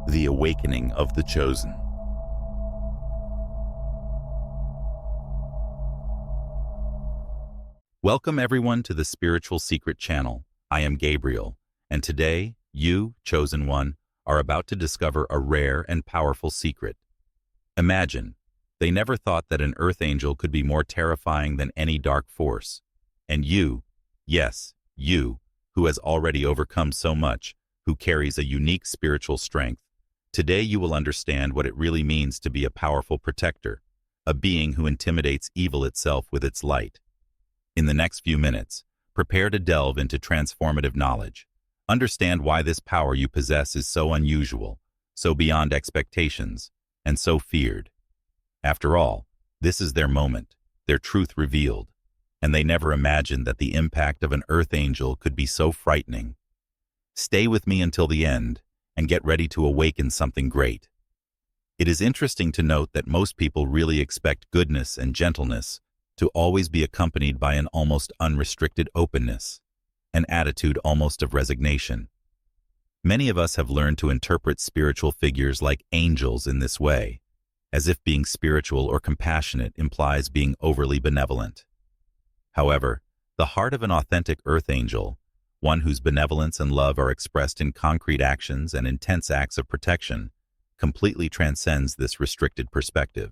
The Awakening of the Chosen. Welcome everyone to the Spiritual Secret Channel. I am Gabriel, and today, you, Chosen One, are about to discover a rare and powerful secret. Imagine, they never thought that an earth angel could be more terrifying than any dark force. And you, yes, you, who has already overcome so much, who carries a unique spiritual strength. Today you will understand what it really means to be a powerful protector, a being who intimidates evil itself with its light. In the next few minutes, prepare to delve into transformative knowledge. Understand why this power you possess is so unusual, so beyond expectations, and so feared. After all, this is their moment, their truth revealed, and they never imagined that the impact of an earth angel could be so frightening. Stay with me until the end, and get ready to awaken something great. It is interesting to note that most people really expect goodness and gentleness to always be accompanied by an almost unrestricted openness, an attitude almost of resignation. Many of us have learned to interpret spiritual figures like angels in this way, as if being spiritual or compassionate implies being overly benevolent. However, the heart of an authentic earth angel, one whose benevolence and love are expressed in concrete actions and intense acts of protection, completely transcends this restricted perspective.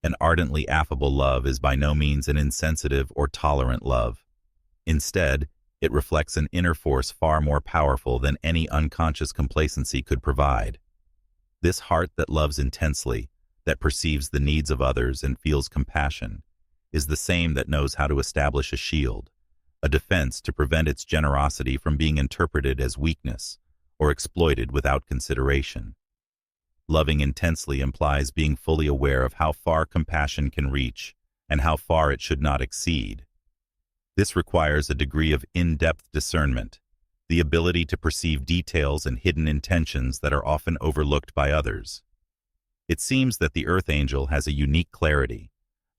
An ardently affable love is by no means an insensitive or tolerant love. Instead, it reflects an inner force far more powerful than any unconscious complacency could provide. This heart that loves intensely, that perceives the needs of others and feels compassion, is the same that knows how to establish a shield, a defense to prevent its generosity from being interpreted as weakness or exploited without consideration. Loving intensely implies being fully aware of how far compassion can reach and how far it should not exceed. This requires a degree of in-depth discernment, the ability to perceive details and hidden intentions that are often overlooked by others. It seems that the earth angel has a unique clarity,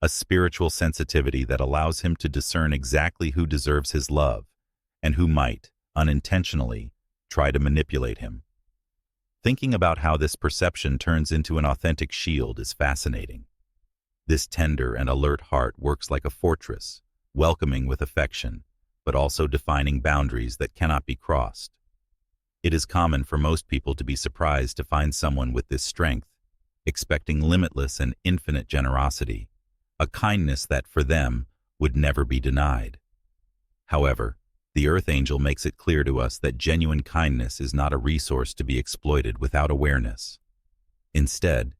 a spiritual sensitivity that allows him to discern exactly who deserves his love and who might, unintentionally, try to manipulate him. Thinking about how this perception turns into an authentic shield is fascinating. This tender and alert heart works like a fortress, welcoming with affection, but also defining boundaries that cannot be crossed. It is common for most people to be surprised to find someone with this strength, expecting limitless and infinite generosity, a kindness that, for them, would never be denied. However, the earth angel makes it clear to us that genuine kindness is not a resource to be exploited without awareness. Instead,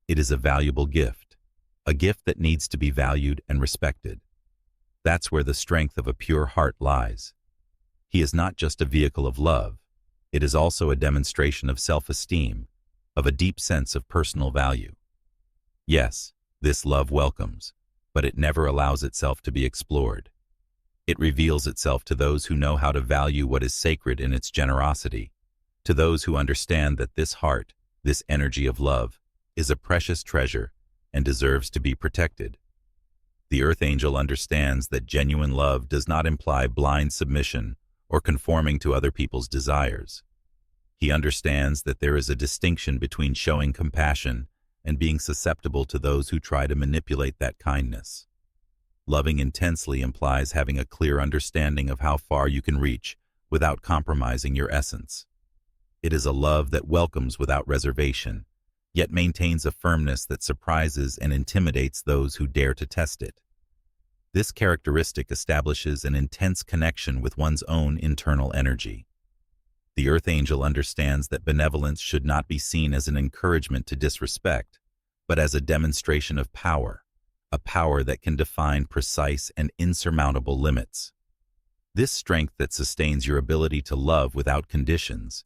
it is a valuable gift, a gift that needs to be valued and respected. That's where the strength of a pure heart lies. He is not just a vehicle of love, it is also a demonstration of self-esteem, of a deep sense of personal value. Yes, this love welcomes, but it never allows itself to be explored. It reveals itself to those who know how to value what is sacred in its generosity, to those who understand that this heart, this energy of love, is a precious treasure and deserves to be protected. The earth angel understands that genuine love does not imply blind submission or conforming to other people's desires. He understands that there is a distinction between showing compassion and being susceptible to those who try to manipulate that kindness. Loving intensely implies having a clear understanding of how far you can reach without compromising your essence. It is a love that welcomes without reservation, yet maintains a firmness that surprises and intimidates those who dare to test it. This characteristic establishes an intense connection with one's own internal energy. The earth angel understands that benevolence should not be seen as an encouragement to disrespect, but as a demonstration of power, a power that can define precise and insurmountable limits. This strength that sustains your ability to love without conditions,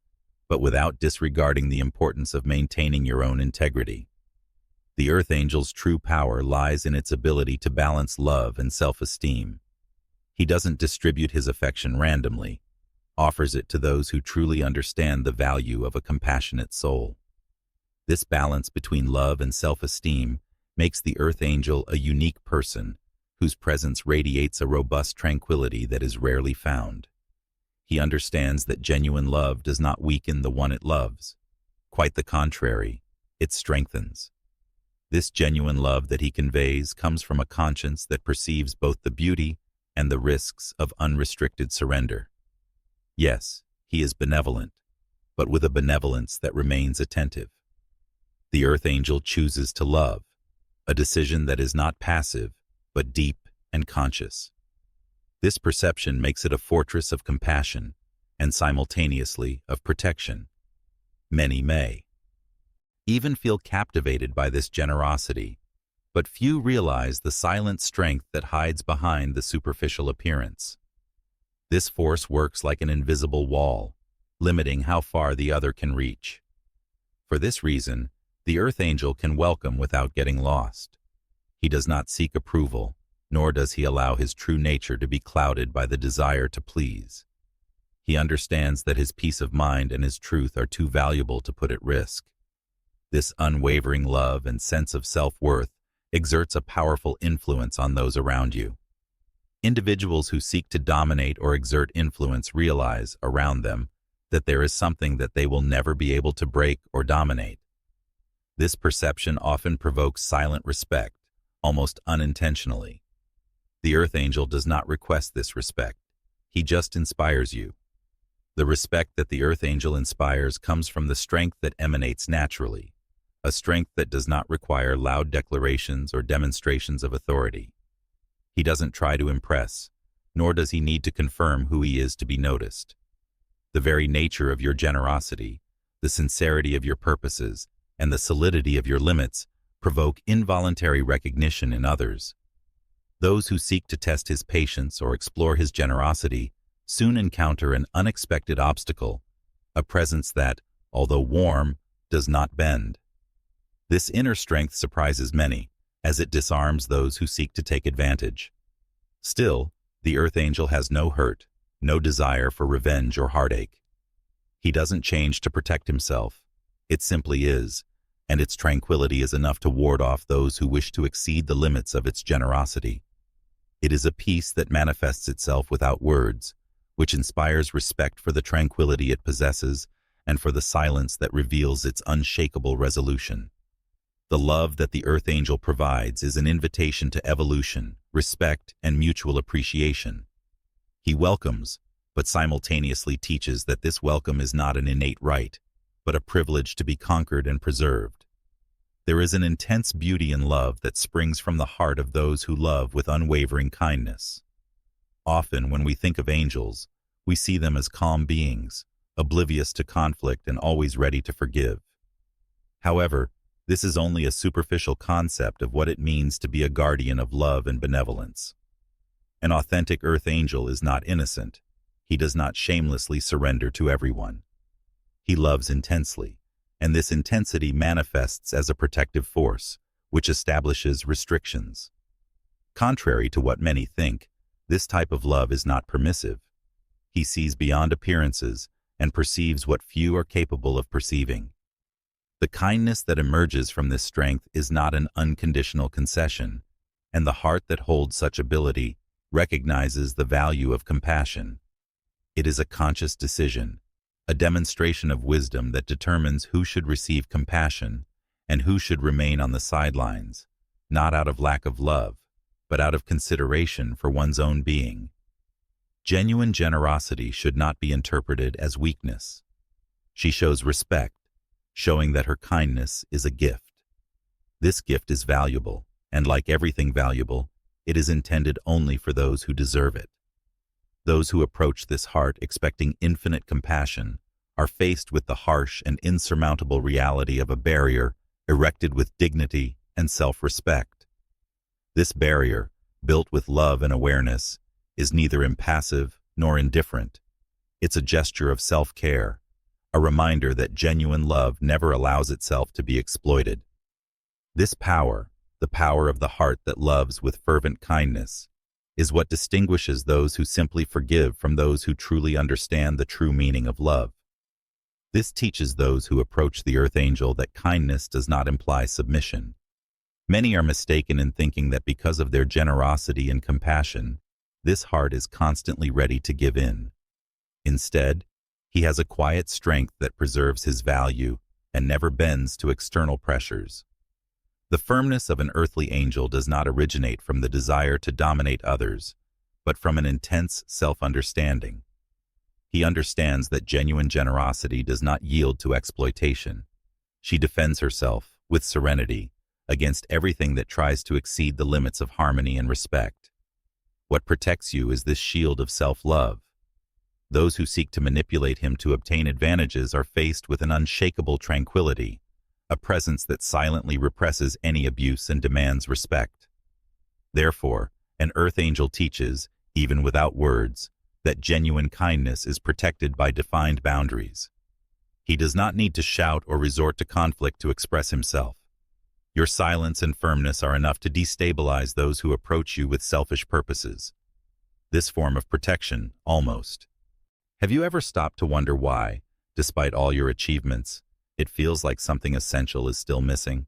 but without disregarding the importance of maintaining your own integrity. The earth angel's true power lies in its ability to balance love and self-esteem. He doesn't distribute his affection randomly, offers it to those who truly understand the value of a compassionate soul. This balance between love and self-esteem makes the earth angel a unique person whose presence radiates a robust tranquility that is rarely found. He understands that genuine love does not weaken the one it loves. Quite the contrary, it strengthens. This genuine love that he conveys comes from a conscience that perceives both the beauty and the risks of unrestricted surrender. Yes, he is benevolent, but with a benevolence that remains attentive. The Earth Angel chooses to love, a decision that is not passive, but deep and conscious. This perception makes it a fortress of compassion and simultaneously of protection. Many may even feel captivated by this generosity, but few realize the silent strength that hides behind the superficial appearance. This force works like an invisible wall, limiting how far the other can reach. For this reason, the Earth Angel can welcome without getting lost. He does not seek approval, nor does he allow his true nature to be clouded by the desire to please. He understands that his peace of mind and his truth are too valuable to put at risk. This unwavering love and sense of self-worth exerts a powerful influence on those around you. Individuals who seek to dominate or exert influence realize, around them, that there is something that they will never be able to break or dominate. This perception often provokes silent respect, almost unintentionally. The Earth Angel does not request this respect. He just inspires you. The respect that the Earth Angel inspires comes from the strength that emanates naturally, a strength that does not require loud declarations or demonstrations of authority. He doesn't try to impress, nor does he need to confirm who he is to be noticed. The very nature of your generosity, the sincerity of your purposes, and the solidity of your limits provoke involuntary recognition in others. Those who seek to test his patience or explore his generosity soon encounter an unexpected obstacle, a presence that, although warm, does not bend. This inner strength surprises many, as it disarms those who seek to take advantage. Still, the Earth Angel has no hurt, no desire for revenge or heartache. He doesn't change to protect himself. It simply is, and its tranquility is enough to ward off those who wish to exceed the limits of its generosity. It is a peace that manifests itself without words, which inspires respect for the tranquility it possesses and for the silence that reveals its unshakable resolution. The love that the Earth Angel provides is an invitation to evolution, respect, and mutual appreciation. He welcomes, but simultaneously teaches that this welcome is not an innate right, but a privilege to be conquered and preserved. There is an intense beauty in love that springs from the heart of those who love with unwavering kindness. Often, when we think of angels, we see them as calm beings, oblivious to conflict and always ready to forgive. However, this is only a superficial concept of what it means to be a guardian of love and benevolence. An authentic Earth Angel is not innocent. He does not shamelessly surrender to everyone. He loves intensely, and this intensity manifests as a protective force, which establishes restrictions. Contrary to what many think, this type of love is not permissive. He sees beyond appearances and perceives what few are capable of perceiving. The kindness that emerges from this strength is not an unconditional concession, and the heart that holds such ability recognizes the value of compassion. It is a conscious decision, a demonstration of wisdom that determines who should receive compassion and who should remain on the sidelines, not out of lack of love, but out of consideration for one's own being. Genuine generosity should not be interpreted as weakness. She shows respect, showing that her kindness is a gift. This gift is valuable, and like everything valuable, it is intended only for those who deserve it. Those who approach this heart expecting infinite compassion are faced with the harsh and insurmountable reality of a barrier erected with dignity and self-respect. This barrier, built with love and awareness, is neither impassive nor indifferent. It's a gesture of self-care, a reminder that genuine love never allows itself to be exploited. This power, the power of the heart that loves with fervent kindness, is what distinguishes those who simply forgive from those who truly understand the true meaning of love. This teaches those who approach the Earth Angel that kindness does not imply submission. Many are mistaken in thinking that because of their generosity and compassion, this heart is constantly ready to give in. Instead, he has a quiet strength that preserves his value and never bends to external pressures. The firmness of an earthly angel does not originate from the desire to dominate others, but from an intense self-understanding. He understands that genuine generosity does not yield to exploitation. She defends herself, with serenity, against everything that tries to exceed the limits of harmony and respect. What protects you is this shield of self-love. Those who seek to manipulate him to obtain advantages are faced with an unshakable tranquility, a presence that silently represses any abuse and demands respect. Therefore, an earth angel teaches, even without words, that genuine kindness is protected by defined boundaries. He does not need to shout or resort to conflict to express himself. Your silence and firmness are enough to destabilize those who approach you with selfish purposes. This form of protection, almost. Have you ever stopped to wonder why, despite all your achievements, it feels like something essential is still missing?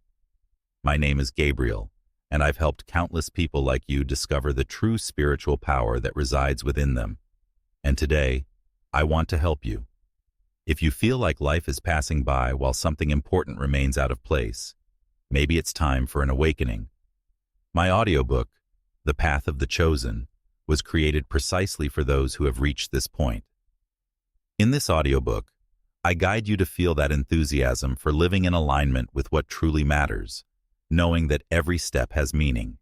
My name is Gabriel, and I've helped countless people like you discover the true spiritual power that resides within them. And today, I want to help you. If you feel like life is passing by while something important remains out of place, maybe it's time for an awakening. My audiobook, The Path of the Chosen, was created precisely for those who have reached this point. In this audiobook, I guide you to feel that enthusiasm for living in alignment with what truly matters, knowing that every step has meaning.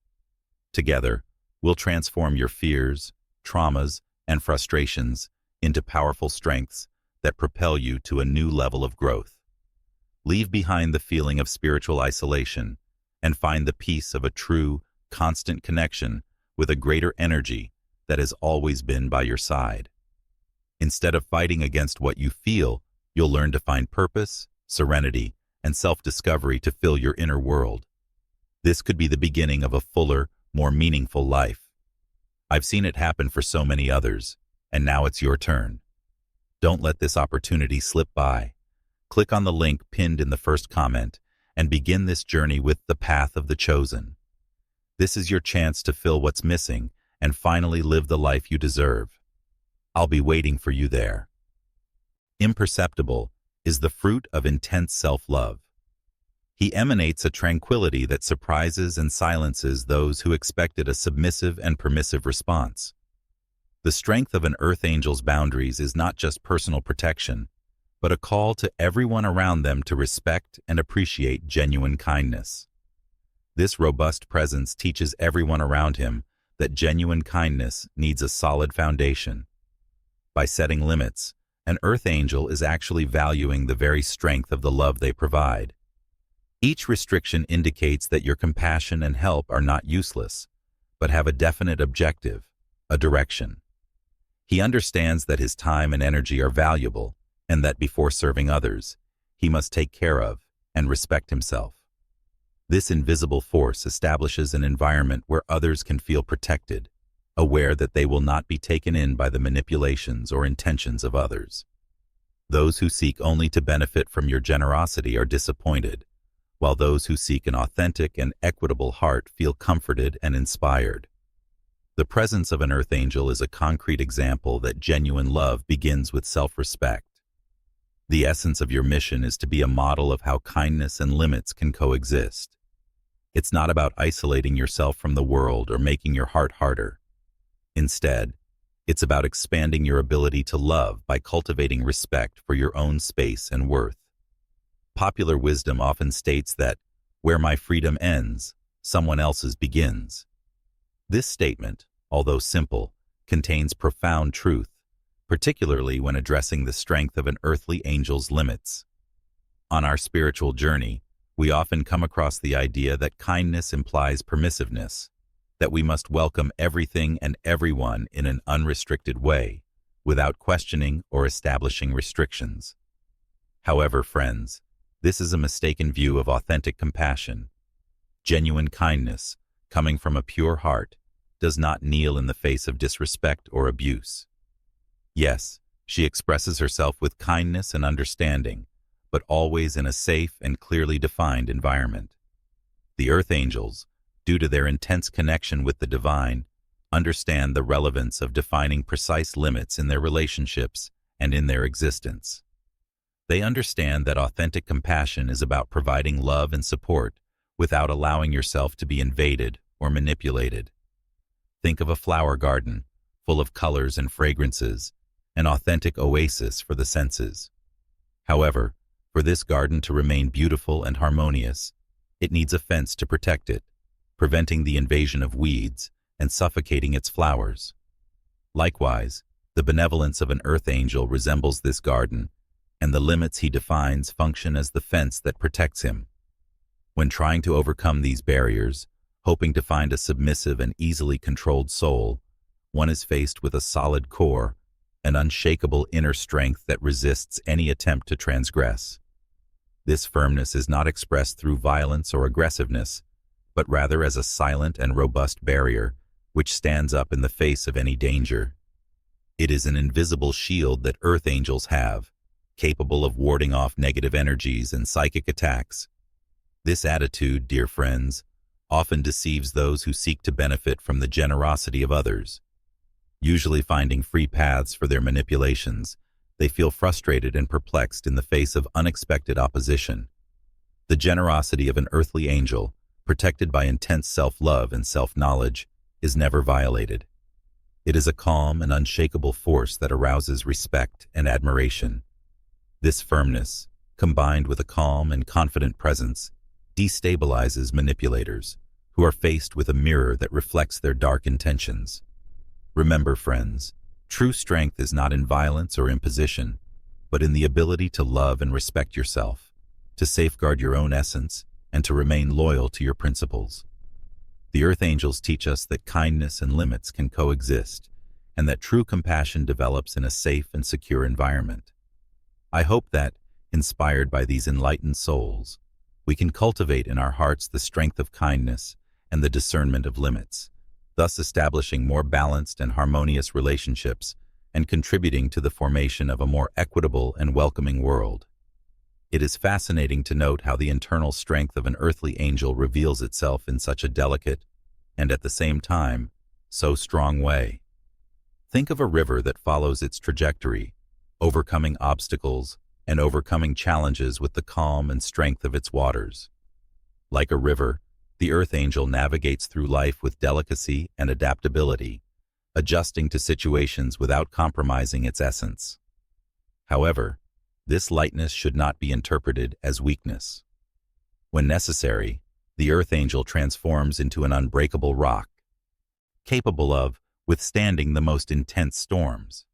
Together, we'll transform your fears, traumas, and frustrations into powerful strengths that propel you to a new level of growth. Leave behind the feeling of spiritual isolation and find the peace of a true, constant connection with a greater energy that has always been by your side. Instead of fighting against what you feel, you'll learn to find purpose, serenity, and self-discovery to fill your inner world. This could be the beginning of a fuller, more meaningful life. I've seen it happen for so many others, and now it's your turn. Don't let this opportunity slip by. Click on the link pinned in the first comment and begin this journey with The Path of the Chosen. This is your chance to fill what's missing and finally live the life you deserve. I'll be waiting for you there. Imperceptible is the fruit of intense self-love. He emanates a tranquility that surprises and silences those who expected a submissive and permissive response. The strength of an earth angel's boundaries is not just personal protection, but a call to everyone around them to respect and appreciate genuine kindness. This robust presence teaches everyone around him that genuine kindness needs a solid foundation. By setting limits, an earth angel is actually valuing the very strength of the love they provide. Each restriction indicates that your compassion and help are not useless, but have a definite objective, a direction. He understands that his time and energy are valuable, and that before serving others, he must take care of and respect himself. This invisible force establishes an environment where others can feel protected, aware that they will not be taken in by the manipulations or intentions of others. Those who seek only to benefit from your generosity are disappointed, while those who seek an authentic and equitable heart feel comforted and inspired. The presence of an earth angel is a concrete example that genuine love begins with self-respect. The essence of your mission is to be a model of how kindness and limits can coexist. It's not about isolating yourself from the world or making your heart harder. Instead, it's about expanding your ability to love by cultivating respect for your own space and worth. Popular wisdom often states that, where my freedom ends, someone else's begins. This statement, although simple, contains profound truth, particularly when addressing the strength of an earthly angel's limits. On our spiritual journey, we often come across the idea that kindness implies permissiveness, that we must welcome everything and everyone in an unrestricted way, without questioning or establishing restrictions. However, friends, this is a mistaken view of authentic compassion. Genuine kindness, coming from a pure heart, does not kneel in the face of disrespect or abuse. Yes, she expresses herself with kindness and understanding, but always in a safe and clearly defined environment. The earth angels, due to their intense connection with the divine, understand the relevance of defining precise limits in their relationships and in their existence. They understand that authentic compassion is about providing love and support without allowing yourself to be invaded or manipulated. Think of a flower garden full of colors and fragrances, an authentic oasis for the senses. However, for this garden to remain beautiful and harmonious, it needs a fence to protect it, preventing the invasion of weeds and suffocating its flowers. Likewise, the benevolence of an earth angel resembles this garden, and the limits he defines function as the fence that protects him. When trying to overcome these barriers, hoping to find a submissive and easily controlled soul, one is faced with a solid core, an unshakable inner strength that resists any attempt to transgress. This firmness is not expressed through violence or aggressiveness, but rather as a silent and robust barrier which stands up in the face of any danger. It is an invisible shield that earth angels have, capable of warding off negative energies and psychic attacks. This attitude, dear friends, often deceives those who seek to benefit from the generosity of others. Usually finding free paths for their manipulations, they feel frustrated and perplexed in the face of unexpected opposition. The generosity of an earthly angel, protected by intense self-love and self-knowledge, is never violated. It is a calm and unshakable force that arouses respect and admiration. This firmness, combined with a calm and confident presence, destabilizes manipulators, who are faced with a mirror that reflects their dark intentions. Remember, friends, true strength is not in violence or imposition, but in the ability to love and respect yourself, to safeguard your own essence, and to remain loyal to your principles. The earth angels teach us that kindness and limits can coexist, and that true compassion develops in a safe and secure environment. I hope that, inspired by these enlightened souls, we can cultivate in our hearts the strength of kindness and the discernment of limits, thus establishing more balanced and harmonious relationships and contributing to the formation of a more equitable and welcoming world. It is fascinating to note how the internal strength of an earthly angel reveals itself in such a delicate and, at the same time, so strong way. Think of a river that follows its trajectory, overcoming obstacles and overcoming challenges with the calm and strength of its waters. Like a river, the earth angel navigates through life with delicacy and adaptability, adjusting to situations without compromising its essence. However, this lightness should not be interpreted as weakness. When necessary, the earth angel transforms into an unbreakable rock, capable of withstanding the most intense storms.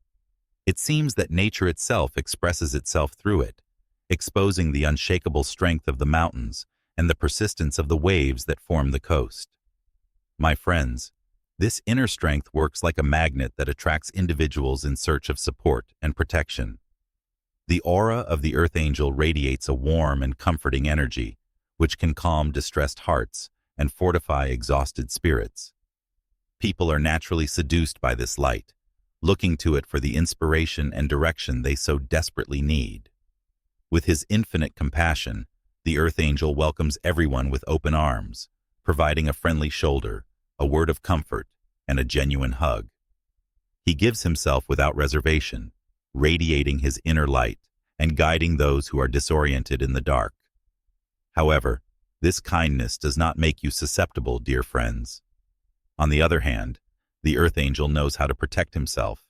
It seems that nature itself expresses itself through it, exposing the unshakable strength of the mountains and the persistence of the waves that form the coast. My friends, this inner strength works like a magnet that attracts individuals in search of support and protection. The aura of the earth angel radiates a warm and comforting energy, which can calm distressed hearts and fortify exhausted spirits. People are naturally seduced by this light, looking to it for the inspiration and direction they so desperately need. With his infinite compassion, the earth angel welcomes everyone with open arms, providing a friendly shoulder, a word of comfort, and a genuine hug. He gives himself without reservation, radiating his inner light and guiding those who are disoriented in the dark. However, this kindness does not make you susceptible, dear friends. On the other hand, the earth angel knows how to protect himself,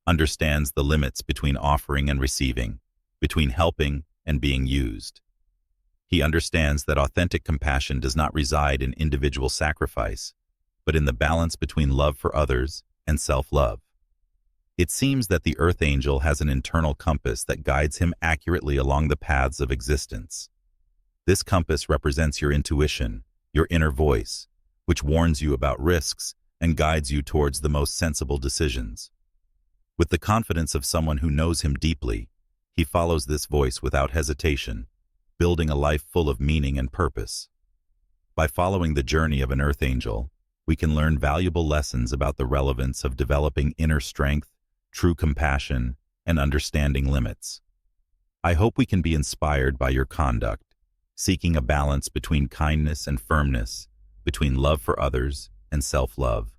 understands the limits between offering and receiving, between helping and being used. He understands that authentic compassion does not reside in individual sacrifice, but in the balance between love for others and self-love. It seems that the earth angel has an internal compass that guides him accurately along the paths of existence. This compass represents your intuition, your inner voice, which warns you about risks and guides you towards the most sensible decisions. With the confidence of someone who knows him deeply, he follows this voice without hesitation, building a life full of meaning and purpose. By following the journey of an earth angel, we can learn valuable lessons about the relevance of developing inner strength, true compassion, and understanding limits. I hope we can be inspired by your conduct, seeking a balance between kindness and firmness, between love for others and self-love.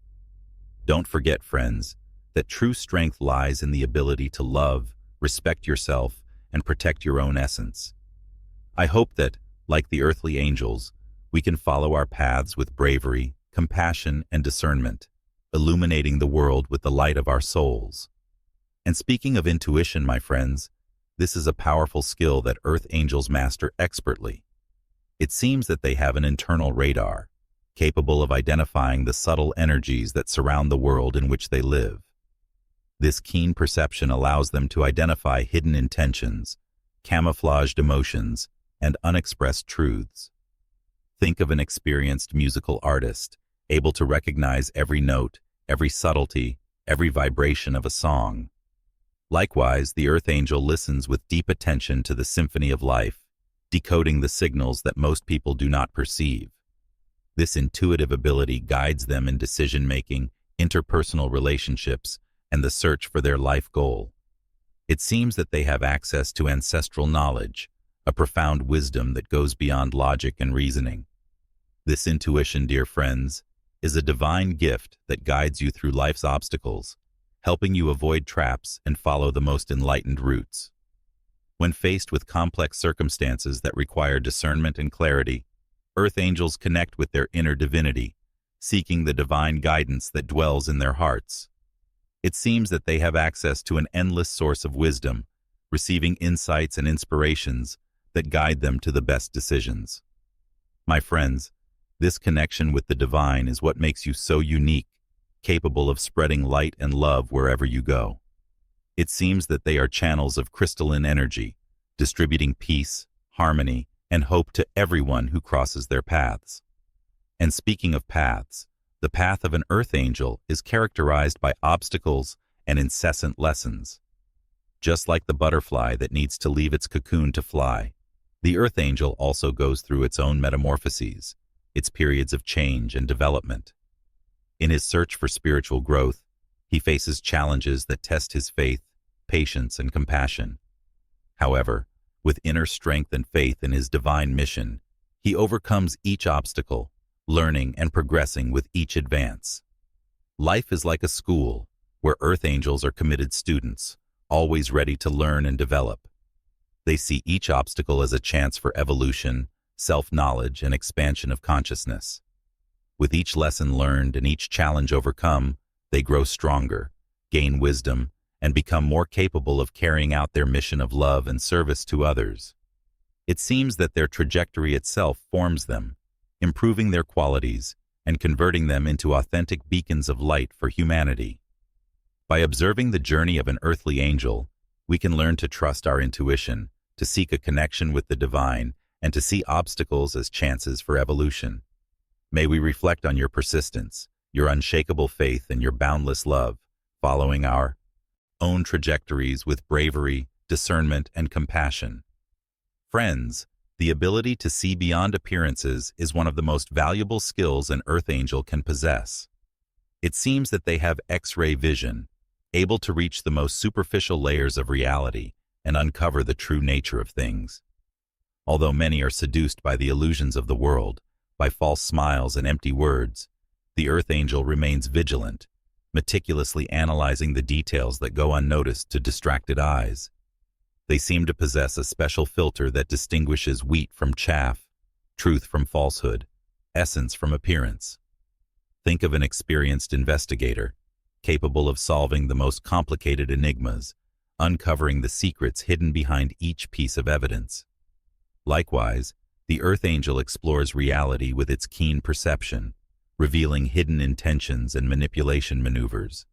Don't forget, friends, that true strength lies in the ability to love, respect yourself, and protect your own essence. I hope that, like the earthly angels, we can follow our paths with bravery, compassion, and discernment, illuminating the world with the light of our souls. And speaking of intuition, my friends, this is a powerful skill that earth angels master expertly. It seems that they have an internal radar, capable of identifying the subtle energies that surround the world in which they live. This keen perception allows them to identify hidden intentions, camouflaged emotions, and unexpressed truths. Think of an experienced musical artist, able to recognize every note, every subtlety, every vibration of a song. Likewise, the earth angel listens with deep attention to the symphony of life, decoding the signals that most people do not perceive. This intuitive ability guides them in decision-making, interpersonal relationships, and the search for their life goal. It seems that they have access to ancestral knowledge, a profound wisdom that goes beyond logic and reasoning. This intuition, dear friends, is a divine gift that guides you through life's obstacles, helping you avoid traps and follow the most enlightened routes. When faced with complex circumstances that require discernment and clarity, earth angels connect with their inner divinity, seeking the divine guidance that dwells in their hearts. It seems that they have access to an endless source of wisdom, receiving insights and inspirations that guide them to the best decisions. My friends, this connection with the divine is what makes you so unique, capable of spreading light and love wherever you go. It seems that they are channels of crystalline energy, distributing peace, harmony, and hope to everyone who crosses their paths. And speaking of paths, the path of an earth angel is characterized by obstacles and incessant lessons. Just like the butterfly that needs to leave its cocoon to fly, the earth angel also goes through its own metamorphoses, its periods of change and development. In his search for spiritual growth, he faces challenges that test his faith, patience, and compassion. However, with inner strength and faith in his divine mission, he overcomes each obstacle, learning and progressing with each advance. Life is like a school, where earth angels are committed students, always ready to learn and develop. They see each obstacle as a chance for evolution, self-knowledge, and expansion of consciousness. With each lesson learned and each challenge overcome, they grow stronger, gain wisdom, and become more capable of carrying out their mission of love and service to others. It seems that their trajectory itself forms them, improving their qualities and converting them into authentic beacons of light for humanity. By observing the journey of an earthly angel, we can learn to trust our intuition, to seek a connection with the divine, and to see obstacles as chances for evolution. May we reflect on your persistence, your unshakable faith, and your boundless love, following our own trajectories with bravery, discernment, and compassion. Friends, the ability to see beyond appearances is one of the most valuable skills an earth angel can possess. It seems that they have X-ray vision, able to reach the most superficial layers of reality and uncover the true nature of things. Although many are seduced by the illusions of the world, by false smiles and empty words, the earth angel remains vigilant, meticulously analyzing the details that go unnoticed to distracted eyes. They seem to possess a special filter that distinguishes wheat from chaff, truth from falsehood, essence from appearance. Think of an experienced investigator, capable of solving the most complicated enigmas, uncovering the secrets hidden behind each piece of evidence. Likewise, the earth angel explores reality with its keen perception, revealing hidden intentions and manipulation maneuvers.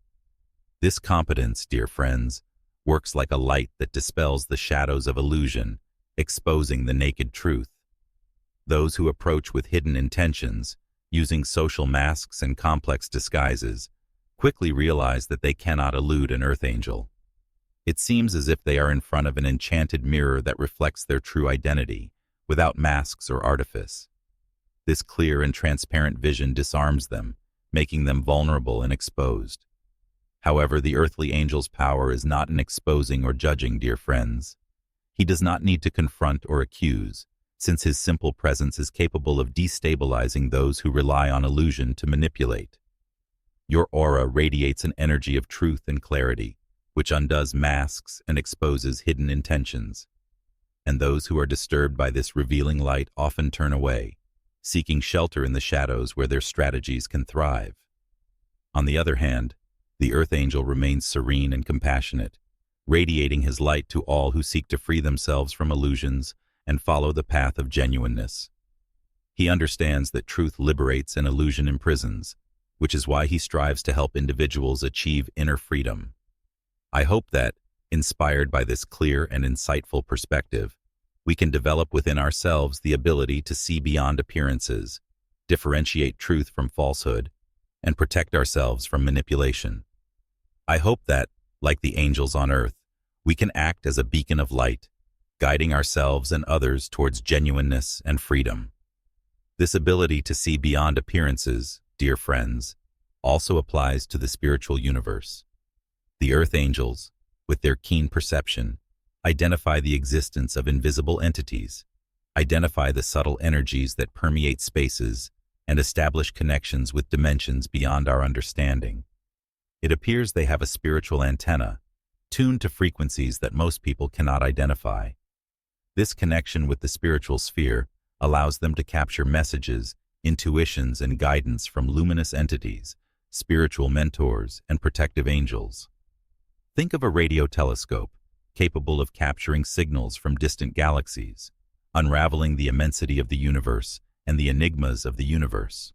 This competence, dear friends, works like a light that dispels the shadows of illusion, exposing the naked truth. Those who approach with hidden intentions, using social masks and complex disguises, quickly realize that they cannot elude an earth angel. It seems as if they are in front of an enchanted mirror that reflects their true identity, without masks or artifice. This clear and transparent vision disarms them, making them vulnerable and exposed. However, the earthly angel's power is not in exposing or judging, dear friends. He does not need to confront or accuse, since his simple presence is capable of destabilizing those who rely on illusion to manipulate. Your aura radiates an energy of truth and clarity, which undoes masks and exposes hidden intentions. And those who are disturbed by this revealing light often turn away, seeking shelter in the shadows where their strategies can thrive. On the other hand, the Earth Angel remains serene and compassionate, radiating his light to all who seek to free themselves from illusions and follow the path of genuineness. He understands that truth liberates and illusion imprisons, which is why he strives to help individuals achieve inner freedom. I hope that, inspired by this clear and insightful perspective, we can develop within ourselves the ability to see beyond appearances, differentiate truth from falsehood, and protect ourselves from manipulation. I hope that, like the angels on earth, we can act as a beacon of light, guiding ourselves and others towards genuineness and freedom. This ability to see beyond appearances, dear friends, also applies to the spiritual universe. The Earth Angels, with their keen perception, identify the existence of invisible entities, identify the subtle energies that permeate spaces, and establish connections with dimensions beyond our understanding. It appears they have a spiritual antenna, tuned to frequencies that most people cannot identify. This connection with the spiritual sphere allows them to capture messages, intuitions, and guidance from luminous entities, spiritual mentors, and protective angels. Think of a radio telescope, capable of capturing signals from distant galaxies, unraveling the immensity of the universe and the enigmas of the universe.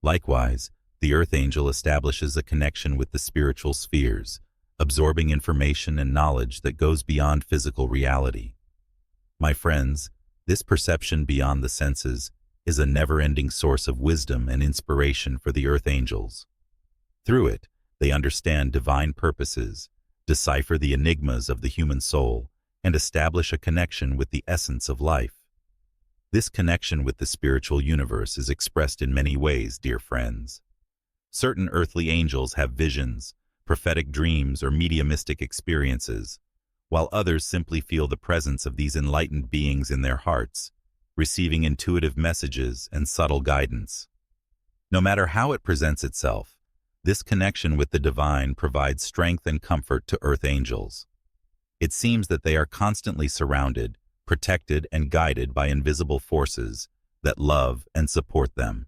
Likewise, the Earth Angel establishes a connection with the spiritual spheres, absorbing information and knowledge that goes beyond physical reality. My friends, this perception beyond the senses is a never-ending source of wisdom and inspiration for the Earth Angels. Through it, they understand divine purposes, decipher the enigmas of the human soul, and establish a connection with the essence of life. This connection with the spiritual universe is expressed in many ways, dear friends. Certain earthly angels have visions, prophetic dreams, or mediumistic experiences, while others simply feel the presence of these enlightened beings in their hearts, receiving intuitive messages and subtle guidance. No matter how it presents itself, this connection with the divine provides strength and comfort to Earth Angels. It seems that they are constantly surrounded, protected, and guided by invisible forces that love and support them.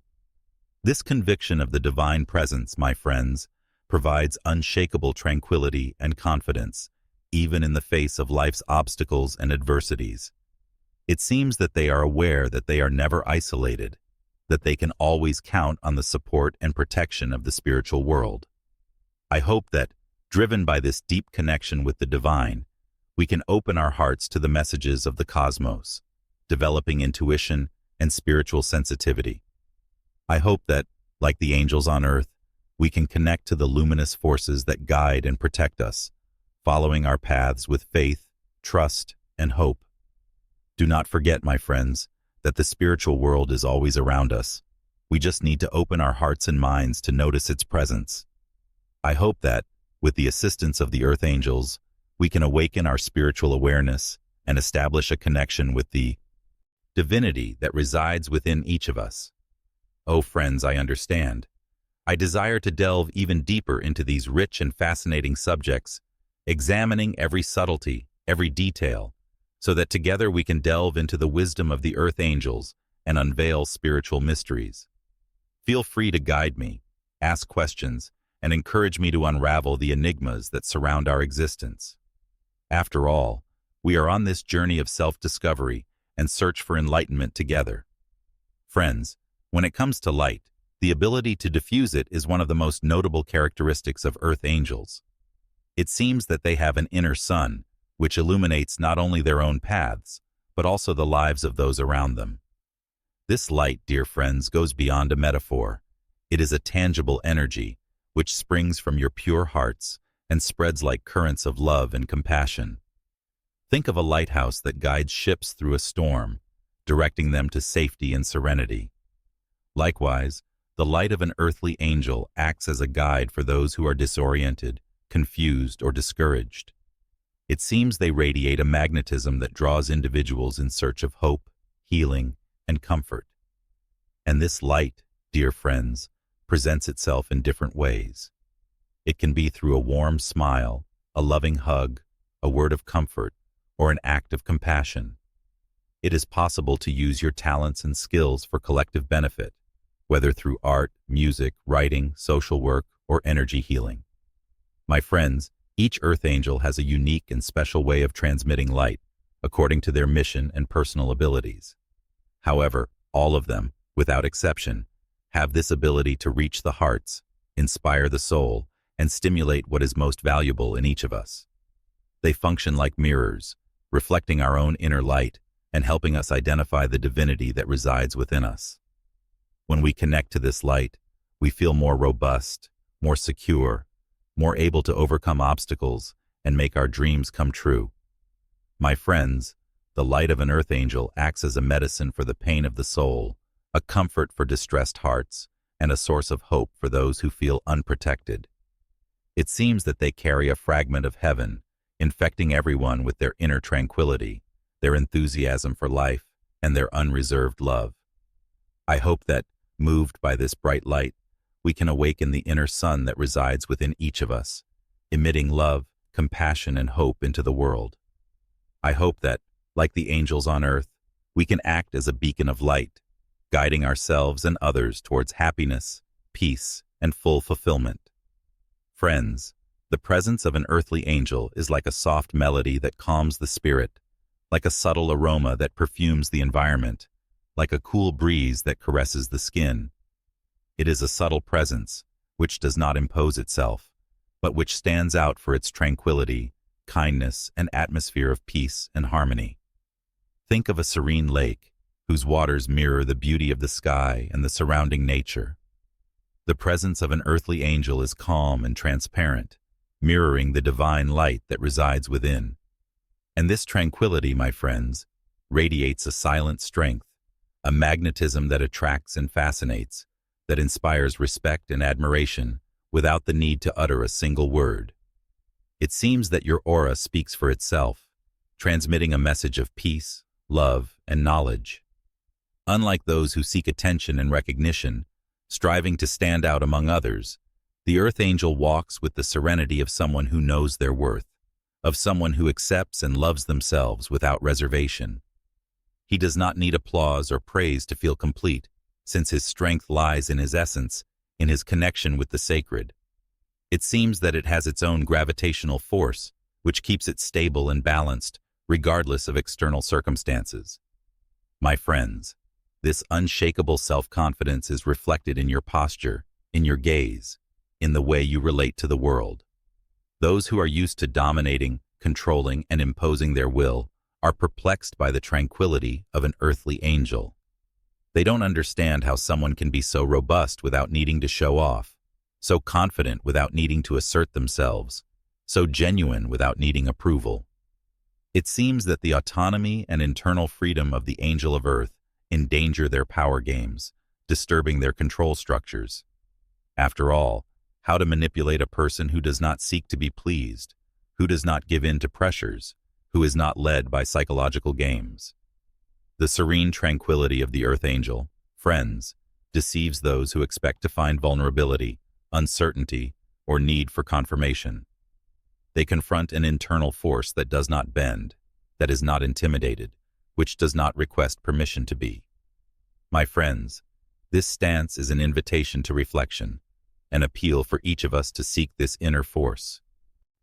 This conviction of the divine presence, my friends, provides unshakable tranquility and confidence, even in the face of life's obstacles and adversities. It seems that they are aware that they are never isolated, that they can always count on the support and protection of the spiritual world. I hope that, driven by this deep connection with the divine, we can open our hearts to the messages of the cosmos, developing intuition and spiritual sensitivity. I hope that, like the angels on earth, we can connect to the luminous forces that guide and protect us, following our paths with faith, trust, and hope. Do not forget, my friends, that the spiritual world is always around us. We just need to open our hearts and minds to notice its presence. I hope that, with the assistance of the Earth Angels, we can awaken our spiritual awareness and establish a connection with the divinity that resides within each of us. Oh, friends, I understand. I desire to delve even deeper into these rich and fascinating subjects, examining every subtlety, every detail, so that together we can delve into the wisdom of the Earth Angels and unveil spiritual mysteries. Feel free to guide me, ask questions, and encourage me to unravel the enigmas that surround our existence. After all, we are on this journey of self-discovery and search for enlightenment together. Friends, when it comes to light, the ability to diffuse it is one of the most notable characteristics of Earth Angels. It seems that they have an inner sun, which illuminates not only their own paths, but also the lives of those around them. This light, dear friends, goes beyond a metaphor. It is a tangible energy, which springs from your pure hearts and spreads like currents of love and compassion. Think of a lighthouse that guides ships through a storm, directing them to safety and serenity. Likewise, the light of an earthly angel acts as a guide for those who are disoriented, confused, or discouraged. It seems they radiate a magnetism that draws individuals in search of hope, healing, and comfort. And this light, dear friends, presents itself in different ways. It can be through a warm smile, a loving hug, a word of comfort, or an act of compassion. It is possible to use your talents and skills for collective benefit, whether through art, music, writing, social work, or energy healing. My friends, each Earth Angel has a unique and special way of transmitting light, according to their mission and personal abilities. However, all of them, without exception, have this ability to reach the hearts, inspire the soul, and stimulate what is most valuable in each of us. They function like mirrors, reflecting our own inner light and helping us identify the divinity that resides within us. When we connect to this light, we feel more robust, more secure, more able to overcome obstacles and make our dreams come true. My friends, the light of an Earth Angel acts as a medicine for the pain of the soul, a comfort for distressed hearts, and a source of hope for those who feel unprotected. It seems that they carry a fragment of heaven, infecting everyone with their inner tranquility, their enthusiasm for life, and their unreserved love. I hope that, moved by this bright light, we can awaken the inner sun that resides within each of us, emitting love, compassion, and hope into the world. I hope that, like the angels on earth, we can act as a beacon of light, guiding ourselves and others towards happiness, peace, and full fulfillment. Friends, the presence of an earthly angel is like a soft melody that calms the spirit, like a subtle aroma that perfumes the environment, like a cool breeze that caresses the skin. It is a subtle presence, which does not impose itself, but which stands out for its tranquility, kindness, and atmosphere of peace and harmony. Think of a serene lake, whose waters mirror the beauty of the sky and the surrounding nature. The presence of an earthly angel is calm and transparent, mirroring the divine light that resides within. And this tranquility, my friends, radiates a silent strength, a magnetism that attracts and fascinates, that inspires respect and admiration without the need to utter a single word. It seems that your aura speaks for itself, transmitting a message of peace, love, and knowledge. Unlike those who seek attention and recognition, striving to stand out among others, the Earth Angel walks with the serenity of someone who knows their worth, of someone who accepts and loves themselves without reservation. He does not need applause or praise to feel complete, since his strength lies in his essence, in his connection with the sacred. It seems that it has its own gravitational force, which keeps it stable and balanced, regardless of external circumstances. My friends, this unshakable self-confidence is reflected in your posture, in your gaze, in the way you relate to the world. Those who are used to dominating, controlling, and imposing their will are perplexed by the tranquility of an earthly angel. They don't understand how someone can be so robust without needing to show off, so confident without needing to assert themselves, so genuine without needing approval. It seems that the autonomy and internal freedom of the angel of earth endanger their power games, disturbing their control structures. After all, how to manipulate a person who does not seek to be pleased, who does not give in to pressures, who is not led by psychological games? The serene tranquility of the Earth Angel, friends, deceives those who expect to find vulnerability, uncertainty, or need for confirmation. They confront an internal force that does not bend, that is not intimidated, which does not request permission to be. My friends, this stance is an invitation to reflection, an appeal for each of us to seek this inner force,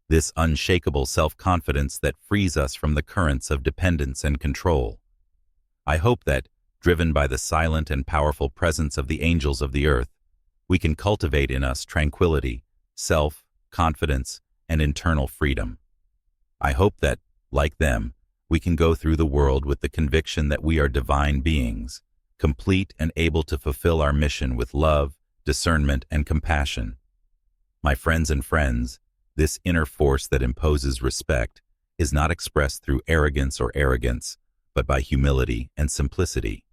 this unshakable self-confidence that frees us from the currents of dependence and control. I hope that, driven by the silent and powerful presence of the angels of the earth, we can cultivate in us tranquility, self-confidence, and internal freedom. I hope that, like them, we can go through the world with the conviction that we are divine beings, complete and able to fulfill our mission with love, discernment, and compassion. My friends and friends, this inner force that imposes respect is not expressed through arrogance or arrogance, but by humility and simplicity.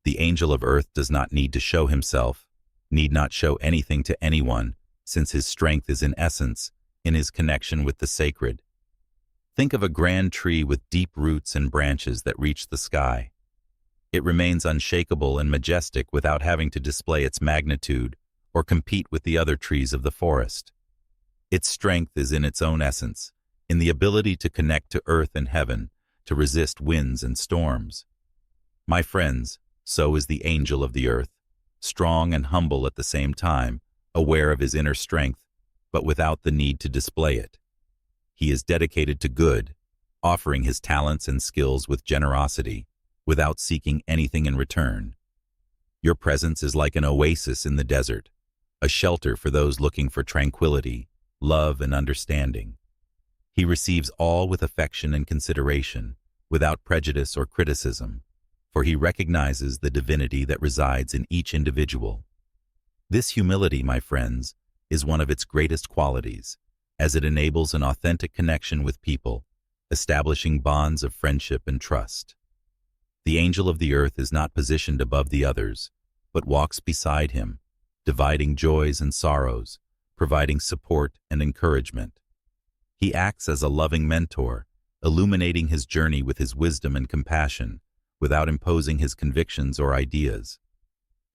The angel of earth does not need to show himself, need not show anything to anyone, since his strength is in essence, in his connection with the sacred. Think of a grand tree with deep roots and branches that reach the sky. It remains unshakable and majestic without having to display its magnitude or compete with the other trees of the forest. Its strength is in its own essence, in the ability to connect to earth and heaven, to resist winds and storms. My friends, so is the angel of the earth, strong and humble at the same time, aware of his inner strength, but without the need to display it. He is dedicated to good, offering his talents and skills with generosity, without seeking anything in return. Your presence is like an oasis in the desert, a shelter for those looking for tranquility, love, and understanding. He receives all with affection and consideration, without prejudice or criticism, for he recognizes the divinity that resides in each individual. This humility, my friends, is one of its greatest qualities, as it enables an authentic connection with people, establishing bonds of friendship and trust. The angel of the earth is not positioned above the others, but walks beside him, dividing joys and sorrows, providing support and encouragement. He acts as a loving mentor, illuminating his journey with his wisdom and compassion, without imposing his convictions or ideas.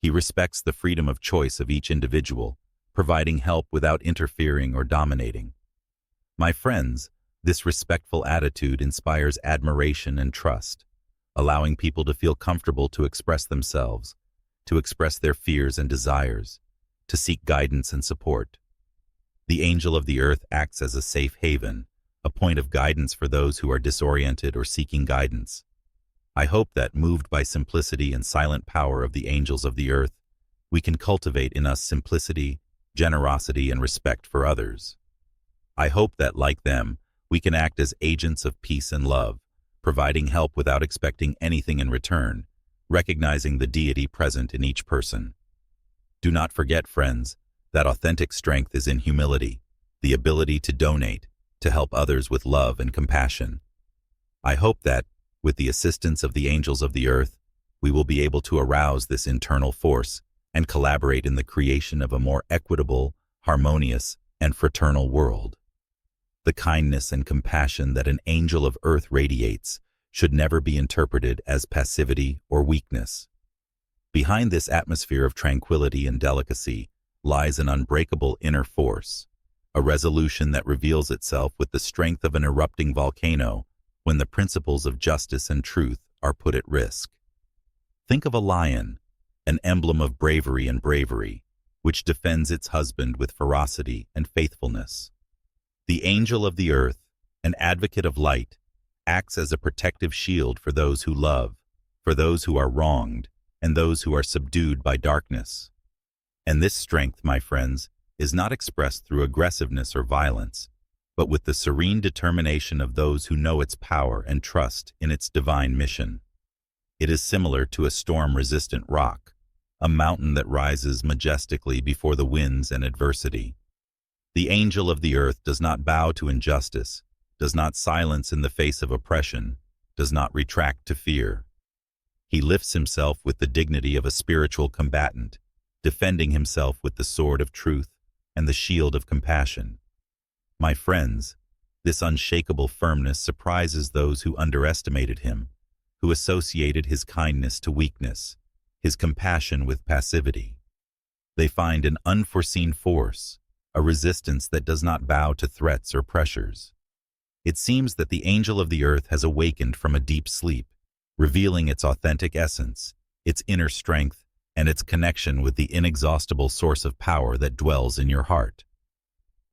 He respects the freedom of choice of each individual, providing help without interfering or dominating. My friends, this respectful attitude inspires admiration and trust, allowing people to feel comfortable to express themselves, to express their fears and desires, to seek guidance and support. The angel of the earth acts as a safe haven, a point of guidance for those who are disoriented or seeking guidance. I hope that, moved by simplicity and silent power of the angels of the earth, we can cultivate in us simplicity, generosity, and respect for others. I hope that, like them, we can act as agents of peace and love, providing help without expecting anything in return, recognizing the deity present in each person. Do not forget, friends, that authentic strength is in humility, the ability to donate, to help others with love and compassion. I hope that, with the assistance of the angels of the earth, we will be able to arouse this internal force and collaborate in the creation of a more equitable, harmonious, and fraternal world. The kindness and compassion that an angel of earth radiates should never be interpreted as passivity or weakness. Behind this atmosphere of tranquility and delicacy lies an unbreakable inner force, a resolution that reveals itself with the strength of an erupting volcano when the principles of justice and truth are put at risk. Think of a lion, an emblem of bravery and bravery, which defends its husband with ferocity and faithfulness. The angel of the earth, an advocate of light, acts as a protective shield for those who love, for those who are wronged, and those who are subdued by darkness. And this strength, my friends, is not expressed through aggressiveness or violence, but with the serene determination of those who know its power and trust in its divine mission. It is similar to a storm-resistant rock, a mountain that rises majestically before the winds and adversity. The angel of the earth does not bow to injustice, does not silence in the face of oppression, does not retract to fear. He lifts himself with the dignity of a spiritual combatant, defending himself with the sword of truth and the shield of compassion. My friends, this unshakable firmness surprises those who underestimated him, who associated his kindness to weakness, his compassion with passivity. They find an unforeseen force, a resistance that does not bow to threats or pressures. It seems that the angel of the earth has awakened from a deep sleep, revealing its authentic essence, its inner strength, and its connection with the inexhaustible source of power that dwells in your heart.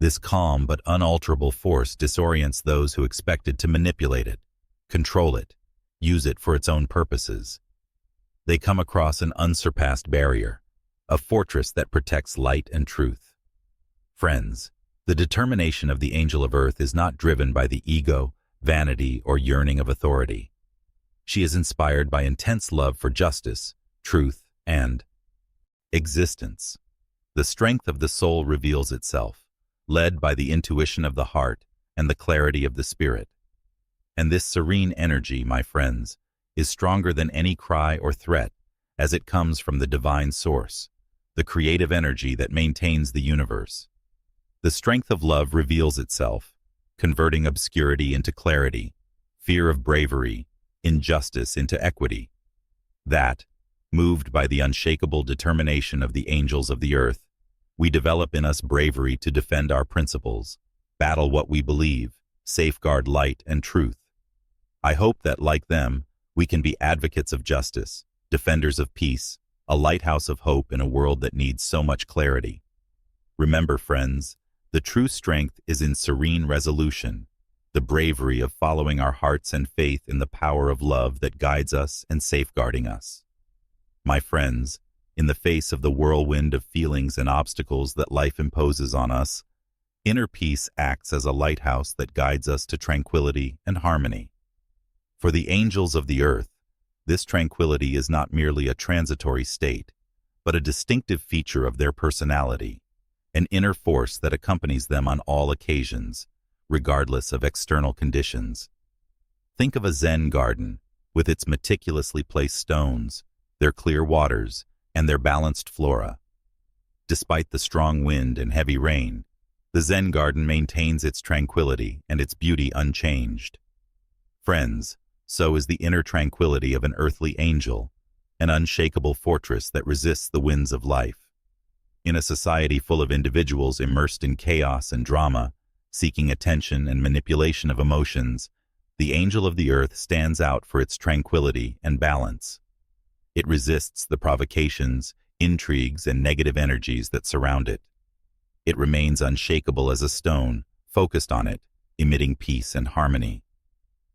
This calm but unalterable force disorients those who expected to manipulate it, control it, use it for its own purposes. They come across an unsurpassed barrier, a fortress that protects light and truth. Friends, the determination of the angel of earth is not driven by the ego, vanity, or yearning of authority. She is inspired by intense love for justice, truth, and existence. The strength of the soul reveals itself, led by the intuition of the heart and the clarity of the spirit. And this serene energy, my friends, is stronger than any cry or threat, as it comes from the divine source, the creative energy that maintains the universe. The strength of love reveals itself, converting obscurity into clarity, fear of bravery, injustice into equity. That, moved by the unshakable determination of the angels of the earth, We develop in us bravery to defend our principles, battle what we believe, safeguard light and truth. I hope that, like them, we can be advocates of justice, defenders of peace, a lighthouse of hope in a world that needs so much clarity. Remember, friends, the true strength is in serene resolution, the bravery of following our hearts and faith in the power of love that guides us and safeguarding us. My friends, in the face of the whirlwind of feelings and obstacles that life imposes on us, inner peace acts as a lighthouse that guides us to tranquility and harmony. For the angels of the earth, this tranquility is not merely a transitory state, but a distinctive feature of their personality, an inner force that accompanies them on all occasions, regardless of external conditions. Think of a Zen garden, with its meticulously placed stones, their clear waters, and their balanced flora. Despite the strong wind and heavy rain, the Zen garden maintains its tranquility and its beauty unchanged. Friends, so is the inner tranquility of an earthly angel, an unshakable fortress that resists the winds of life. In a society full of individuals immersed in chaos and drama, seeking attention and manipulation of emotions, the angel of the earth stands out for its tranquility and balance. It resists the provocations, intrigues, and negative energies that surround it. It remains unshakable as a stone, focused on it, emitting peace and harmony.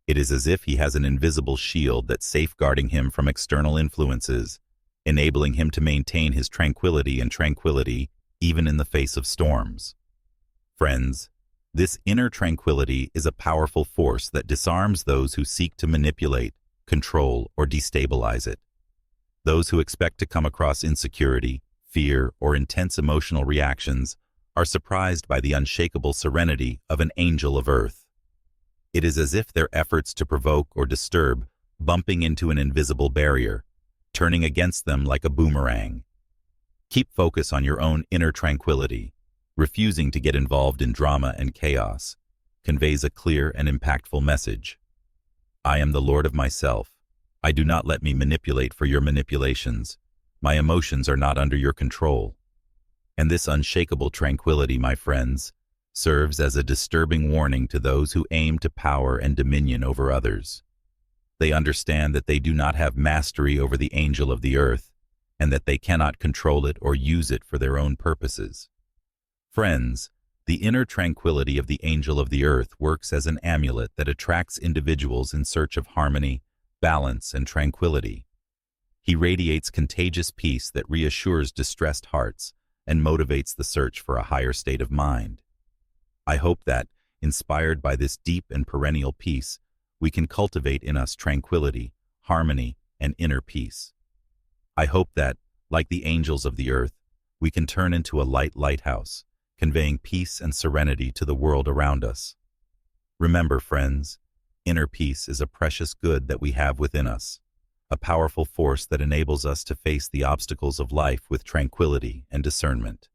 It is as if he has an invisible shield that's safeguarding him from external influences, enabling him to maintain his tranquility even in the face of storms. Friends, this inner tranquility is a powerful force that disarms those who seek to manipulate, control, or destabilize it. Those who expect to come across insecurity, fear, or intense emotional reactions are surprised by the unshakable serenity of an angel of earth. It is as if their efforts to provoke or disturb bumping into an invisible barrier, turning against them like a boomerang. Keep focus on your own inner tranquility. Refusing to get involved in drama and chaos conveys a clear and impactful message. I am the Lord of myself. I do not let me manipulate for your manipulations. My emotions are not under your control. And this unshakable tranquility, my friends, serves as a disturbing warning to those who aim to power and dominion over others. They understand that they do not have mastery over the angel of the earth, and that they cannot control it or use it for their own purposes. Friends, the inner tranquility of the angel of the earth works as an amulet that attracts individuals in search of harmony, balance, and tranquility. He radiates contagious peace that reassures distressed hearts and motivates the search for a higher state of mind. I hope that, inspired by this deep and perennial peace, we can cultivate in us tranquility, harmony, and inner peace. I hope that, like the angels of the earth, we can turn into a lighthouse, conveying peace and serenity to the world around us. Remember, friends, inner peace is a precious good that we have within us, a powerful force that enables us to face the obstacles of life with tranquility and discernment.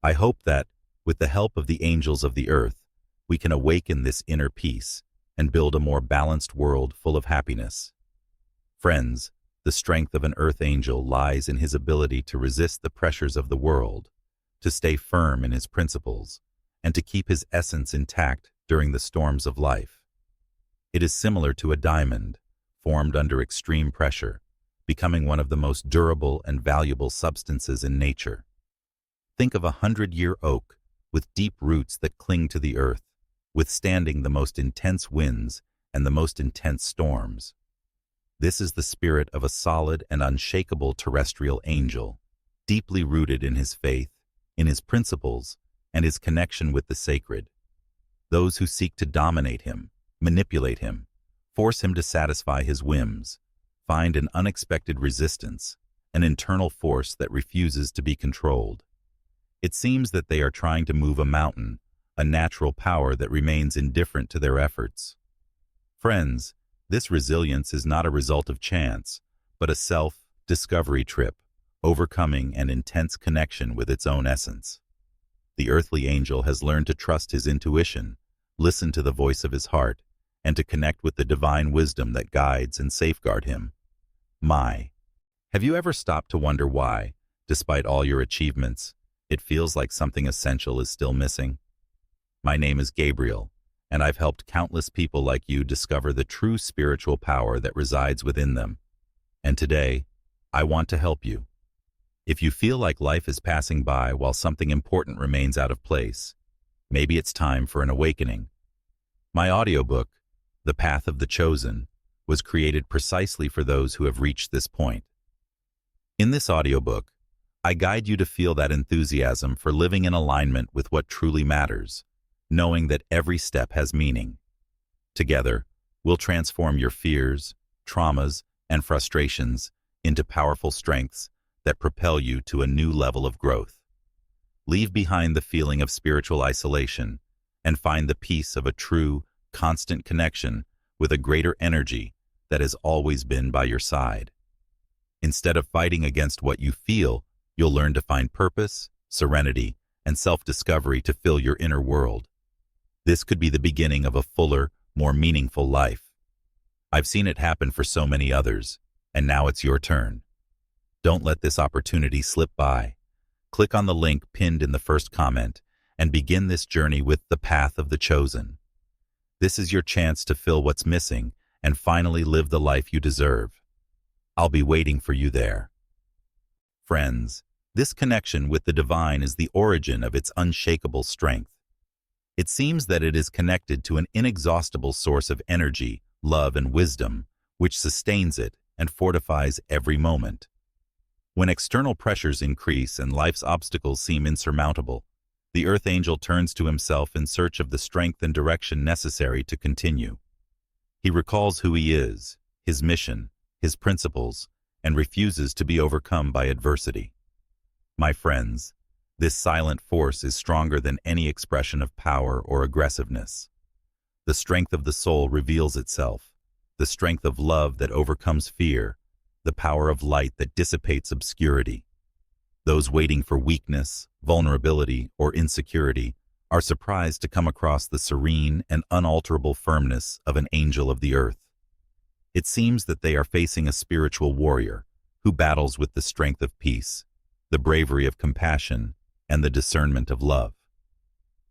I hope that, with the help of the angels of the earth, we can awaken this inner peace and build a more balanced world full of happiness. Friends, the strength of an earth angel lies in his ability to resist the pressures of the world, to stay firm in his principles, and to keep his essence intact during the storms of life. It is similar to a diamond, formed under extreme pressure, becoming one of the most durable and valuable substances in nature. Think of a 100-year oak with deep roots that cling to the earth, withstanding the most intense winds and the most intense storms. This is the spirit of a solid and unshakable terrestrial angel, deeply rooted in his faith, in his principles, and his connection with the sacred. Those who seek to dominate him, manipulate him, force him to satisfy his whims, find an unexpected resistance, an internal force that refuses to be controlled. It seems that they are trying to move a mountain, a natural power that remains indifferent to their efforts. Friends, this resilience is not a result of chance, but a self-discovery trip, overcoming an intense connection with its own essence. The earthly angel has learned to trust his intuition, listen to the voice of his heart, and to connect with the divine wisdom that guides and safeguards him. Have you ever stopped to wonder why, despite all your achievements, It feels like something essential is still missing. My name is Gabriel, and I've helped countless people like you discover the true spiritual power that resides within them. And today, I want to help you. If you feel like life is passing by while something important remains out of place, maybe it's time for an awakening. My audiobook, The Path of the Chosen, was created precisely for those who have reached this point. In this audiobook, I guide you to feel that enthusiasm for living in alignment with what truly matters, knowing that every step has meaning. Together, we'll transform your fears, traumas, and frustrations into powerful strengths that propel you to a new level of growth. Leave behind the feeling of spiritual isolation and find the peace of a true, constant connection with a greater energy that has always been by your side. Instead of fighting against what you feel, you'll learn to find purpose, serenity, and self-discovery to fill your inner world. This could be the beginning of a fuller, more meaningful life. I've seen it happen for so many others, and now it's your turn. Don't let this opportunity slip by. Click on the link pinned in the first comment and begin this journey with The Path of the Chosen. This is your chance to fill what's missing and finally live the life you deserve. I'll be waiting for you there. Friends, this connection with the divine is the origin of its unshakable strength. It seems that it is connected to an inexhaustible source of energy, love, and wisdom, which sustains it and fortifies every moment. When external pressures increase and life's obstacles seem insurmountable, the Earth Angel turns to himself in search of the strength and direction necessary to continue. He recalls who he is, his mission, his principles, and refuses to be overcome by adversity. My friends, this silent force is stronger than any expression of power or aggressiveness. The strength of the soul reveals itself, the strength of love that overcomes fear, the power of light that dissipates obscurity. Those waiting for weakness, vulnerability, or insecurity are surprised to come across the serene and unalterable firmness of an angel of the earth. It seems that they are facing a spiritual warrior who battles with the strength of peace, the bravery of compassion, and the discernment of love.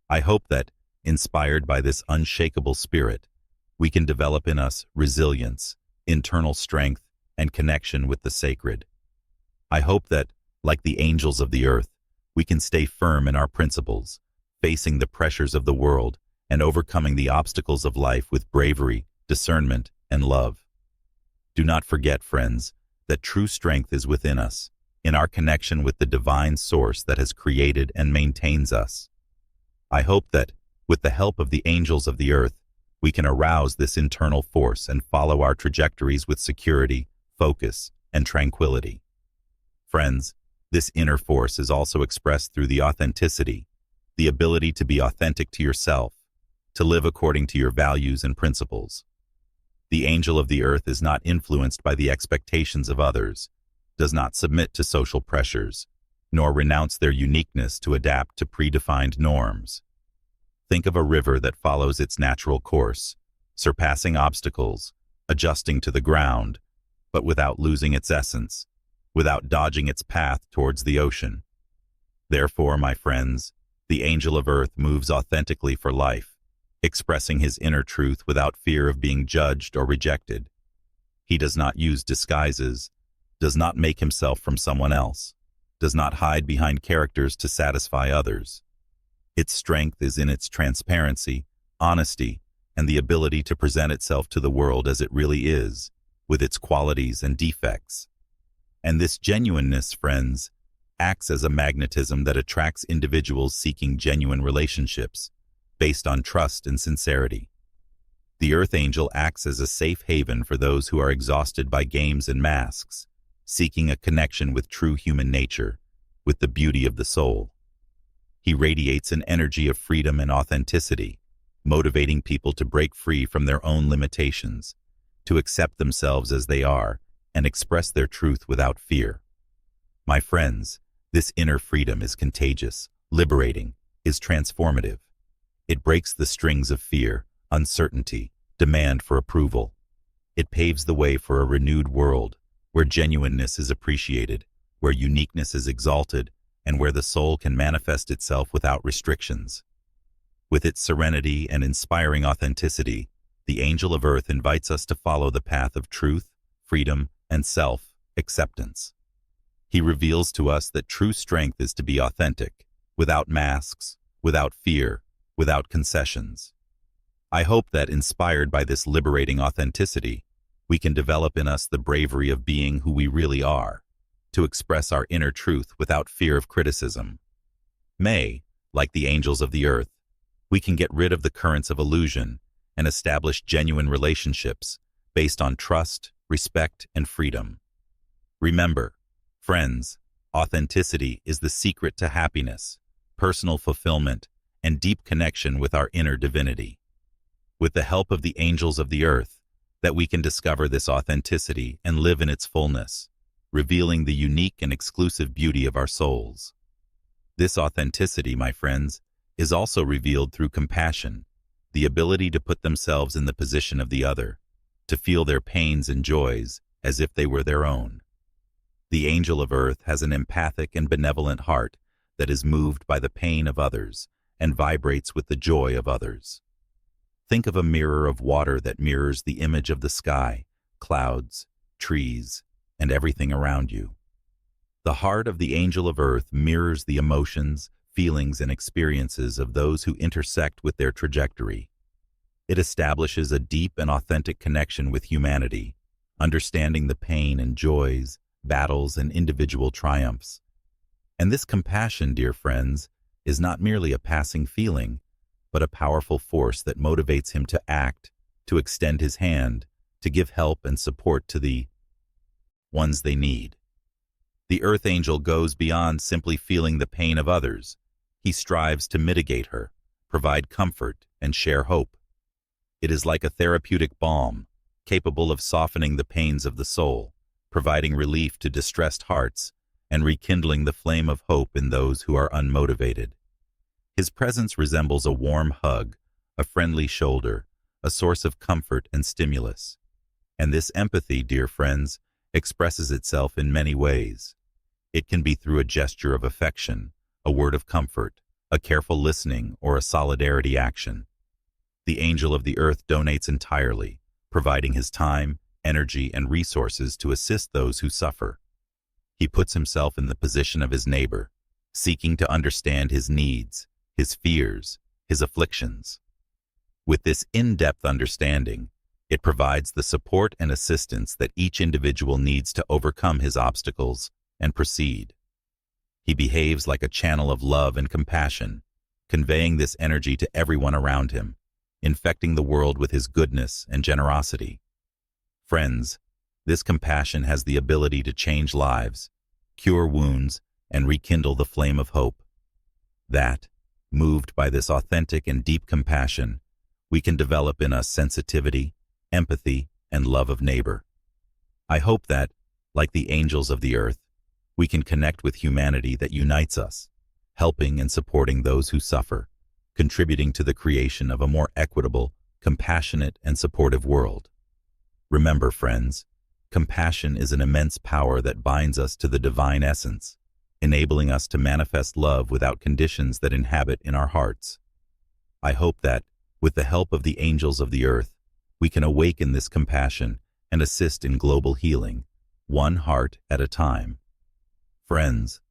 I hope that, inspired by this unshakable spirit, we can develop in us resilience, internal strength, and connection with the sacred. I hope that, like the angels of the earth, we can stay firm in our principles, facing the pressures of the world and overcoming the obstacles of life with bravery, discernment, and love. Do not forget, friends, that true strength is within us, in our connection with the divine source that has created and maintains us. I hope that, with the help of the angels of the earth, we can arouse this internal force and follow our trajectories with security, focus, and tranquility. Friends, this inner force is also expressed through the authenticity, the ability to be authentic to yourself, to live according to your values and principles. The angel of the earth is not influenced by the expectations of others, does not submit to social pressures, nor renounce their uniqueness to adapt to predefined norms. Think of a river that follows its natural course, surpassing obstacles, adjusting to the ground, but without losing its essence, without dodging its path towards the ocean. Therefore, my friends, the angel of earth moves authentically for life, expressing his inner truth without fear of being judged or rejected. He does not use disguises, does not make himself from someone else, does not hide behind characters to satisfy others. Its strength is in its transparency, honesty, and the ability to present itself to the world as it really is, with its qualities and defects. And this genuineness, friends, acts as a magnetism that attracts individuals seeking genuine relationships, based on trust and sincerity. The Earth Angel acts as a safe haven for those who are exhausted by games and masks, seeking a connection with true human nature, with the beauty of the soul. He radiates an energy of freedom and authenticity, motivating people to break free from their own limitations, to accept themselves as they are, and express their truth without fear. My friends, this inner freedom is contagious, liberating, is transformative. It breaks the strings of fear, uncertainty, demand for approval. It paves the way for a renewed world, where genuineness is appreciated, where uniqueness is exalted, and where the soul can manifest itself without restrictions. With its serenity and inspiring authenticity, the angel of earth invites us to follow the path of truth, freedom, and self-acceptance. He reveals to us that true strength is to be authentic, without masks, without fear, without concessions. I hope that, inspired by this liberating authenticity, we can develop in us the bravery of being who we really are, to express our inner truth without fear of criticism. May, like the angels of the earth, we can get rid of the currents of illusion and establish genuine relationships based on trust, respect, and freedom. Remember, friends, authenticity is the secret to happiness, personal fulfillment, and deep connection with our inner divinity. With the help of the angels of the earth, that we can discover this authenticity and live in its fullness, revealing the unique and exclusive beauty of our souls. This authenticity, my friends, is also revealed through compassion, the ability to put themselves in the position of the other, to feel their pains and joys as if they were their own. The angel of earth has an empathic and benevolent heart that is moved by the pain of others and vibrates with the joy of others. Think of a mirror of water that mirrors the image of the sky, clouds, trees, and everything around you. The heart of the angel of earth mirrors the emotions, feelings, and experiences of those who intersect with their trajectory. It establishes a deep and authentic connection with humanity, understanding the pain and joys, battles, and individual triumphs. And this compassion, dear friends, is not merely a passing feeling, but a powerful force that motivates him to act, to extend his hand, to give help and support to the ones they need. The earth angel goes beyond simply feeling the pain of others. He strives to mitigate her, provide comfort, and share hope. It is like a therapeutic balm, capable of softening the pains of the soul, providing relief to distressed hearts, and rekindling the flame of hope in those who are unmotivated. His presence resembles a warm hug, a friendly shoulder, a source of comfort and stimulus. And this empathy, dear friends, expresses itself in many ways. It can be through a gesture of affection, a word of comfort, a careful listening, or a solidarity action. The angel of the earth donates entirely, providing his time, energy, and resources to assist those who suffer. He puts himself in the position of his neighbor, seeking to understand his needs, his fears, his afflictions. With this in-depth understanding, it provides the support and assistance that each individual needs to overcome his obstacles and proceed. He behaves like a channel of love and compassion, conveying this energy to everyone around him, infecting the world with his goodness and generosity. Friends, this compassion has the ability to change lives, cure wounds, and rekindle the flame of hope. That, moved by this authentic and deep compassion, we can develop in us sensitivity, empathy, and love of neighbor. I hope that, like the angels of the earth, we can connect with humanity that unites us, helping and supporting those who suffer, contributing to the creation of a more equitable, compassionate, and supportive world. Remember, friends, compassion is an immense power that binds us to the divine essence, enabling us to manifest love without conditions that inhabit in our hearts. I hope that, with the help of the angels of the earth, we can awaken this compassion and assist in global healing, one heart at a time. Friends,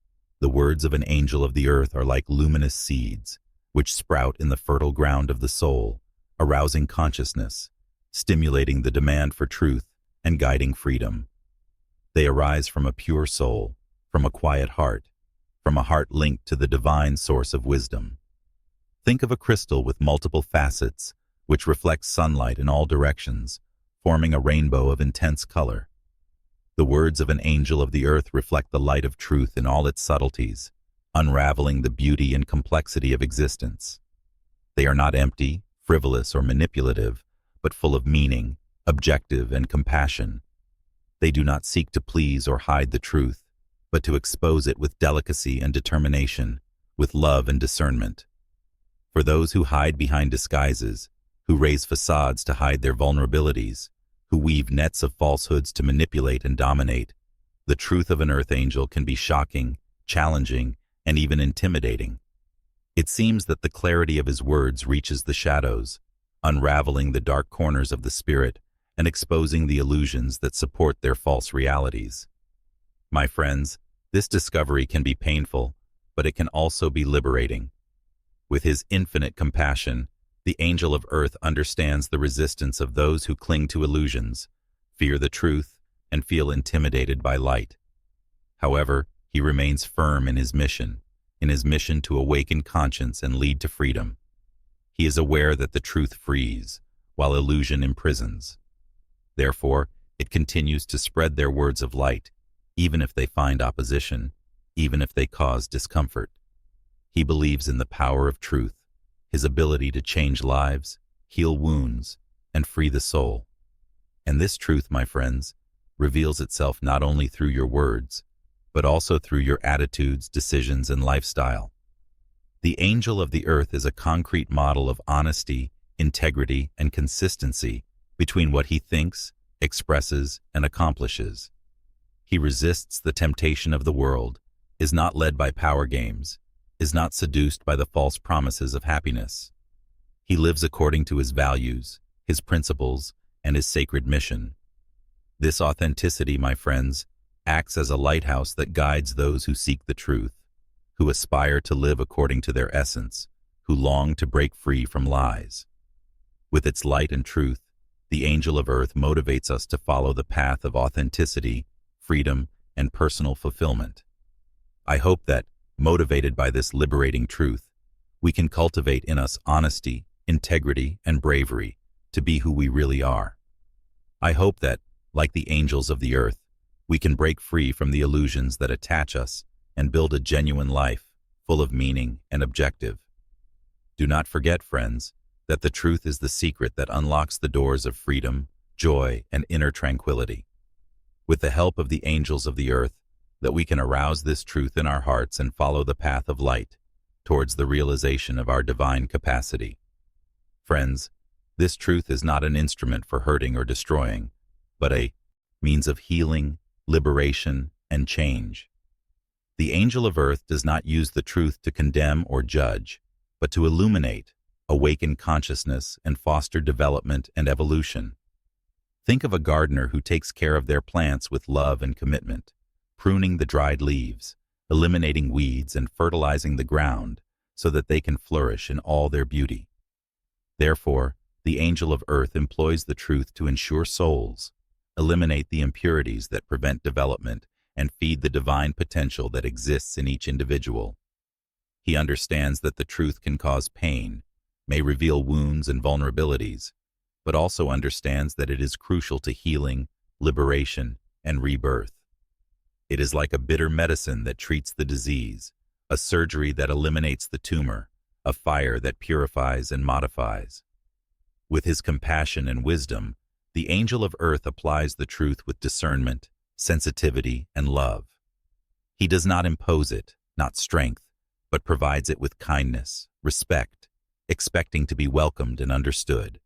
the words of an angel of the earth are like luminous seeds, which sprout in the fertile ground of the soul, arousing consciousness, stimulating the demand for truth, and guiding freedom. They arise from a pure soul, from a quiet heart, from a heart linked to the divine source of wisdom. Think of a crystal with multiple facets, which reflects sunlight in all directions, forming a rainbow of intense color. The words of an angel of the earth reflect the light of truth in all its subtleties, unraveling the beauty and complexity of existence. They are not empty, frivolous, or manipulative, but full of meaning, objective, and compassion. They do not seek to please or hide the truth, but to expose it with delicacy and determination, with love and discernment. For those who hide behind disguises, who raise facades to hide their vulnerabilities, who weave nets of falsehoods to manipulate and dominate, the truth of an earth angel can be shocking, challenging, and even intimidating. It seems that the clarity of his words reaches the shadows, unraveling the dark corners of the spirit and exposing the illusions that support their false realities. My friends, this discovery can be painful, but it can also be liberating. With his infinite compassion, the angel of earth understands the resistance of those who cling to illusions, fear the truth, and feel intimidated by light. However, he remains firm in his mission to awaken conscience and lead to freedom. He is aware that the truth frees, while illusion imprisons. Therefore, it continues to spread their words of light, even if they find opposition, even if they cause discomfort. He believes in the power of truth, his ability to change lives, heal wounds, and free the soul. And this truth, my friends, reveals itself not only through your words, but also through your attitudes, decisions, and lifestyle. The angel of the earth is a concrete model of honesty, integrity, and consistency between what he thinks, expresses, and accomplishes. He resists the temptation of the world, is not led by power games, is not seduced by the false promises of happiness. He lives according to his values, his principles, and his sacred mission. This authenticity, my friends, acts as a lighthouse that guides those who seek the truth, who aspire to live according to their essence, who long to break free from lies. With its light and truth, the angel of earth motivates us to follow the path of authenticity, freedom, and personal fulfillment. I hope that, motivated by this liberating truth, we can cultivate in us honesty, integrity, and bravery to be who we really are. I hope that, like the angels of the earth, we can break free from the illusions that attach us and build a genuine life full of meaning and objective. Do not forget, friends, that the truth is the secret that unlocks the doors of freedom, joy, and inner tranquility. With the help of the angels of the earth, that we can arouse this truth in our hearts and follow the path of light towards the realization of our divine capacity. Friends, this truth is not an instrument for hurting or destroying, but a means of healing, liberation, and change. The angel of earth does not use the truth to condemn or judge, but to illuminate, awaken consciousness, and foster development and evolution. Think of a gardener who takes care of their plants with love and commitment, pruning the dried leaves, eliminating weeds, and fertilizing the ground so that they can flourish in all their beauty. Therefore, the angel of earth employs the truth to ensure souls, eliminate the impurities that prevent development, and feed the divine potential that exists in each individual. He understands that the truth can cause pain, may reveal wounds and vulnerabilities, but also understands that it is crucial to healing, liberation, and rebirth. It is like a bitter medicine that treats the disease, a surgery that eliminates the tumor, a fire that purifies and modifies. With his compassion and wisdom, the angel of earth applies the truth with discernment, sensitivity, and love. He does not impose it, not strength, but provides it with kindness, respect, expecting to be welcomed and understood.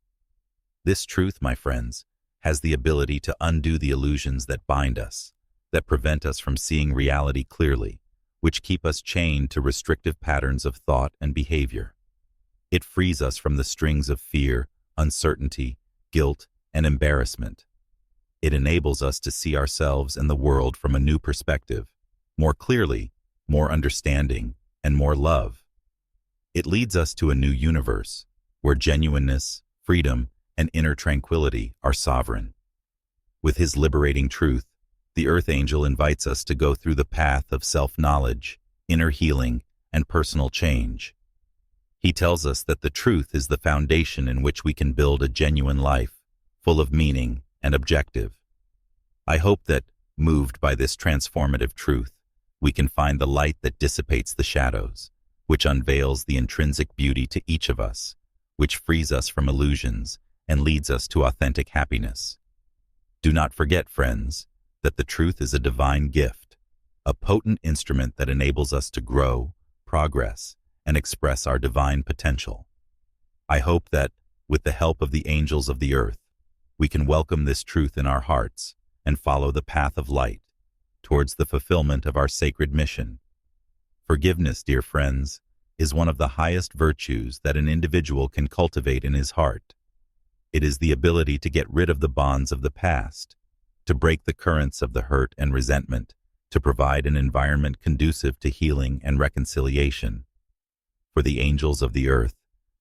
This truth, my friends, has the ability to undo the illusions that bind us, that prevent us from seeing reality clearly, which keep us chained to restrictive patterns of thought and behavior. It frees us from the strings of fear, uncertainty, guilt, and embarrassment. It enables us to see ourselves and the world from a new perspective, more clearly, more understanding, and more love. It leads us to a new universe, where genuineness, freedom, and inner tranquility are sovereign. With his liberating truth, the Earth Angel invites us to go through the path of self-knowledge, inner healing, and personal change. He tells us that the truth is the foundation in which we can build a genuine life, full of meaning and objective. I hope that, moved by this transformative truth, we can find the light that dissipates the shadows, which unveils the intrinsic beauty to each of us, which frees us from illusions and leads us to authentic happiness. Do not forget, friends, that the truth is a divine gift, a potent instrument that enables us to grow, progress, and express our divine potential. I hope that, with the help of the angels of the earth, we can welcome this truth in our hearts and follow the path of light towards the fulfillment of our sacred mission. Forgiveness, dear friends, is one of the highest virtues that an individual can cultivate in his heart. It is the ability to get rid of the bonds of the past, to break the currents of the hurt and resentment, to provide an environment conducive to healing and reconciliation. For the angels of the earth,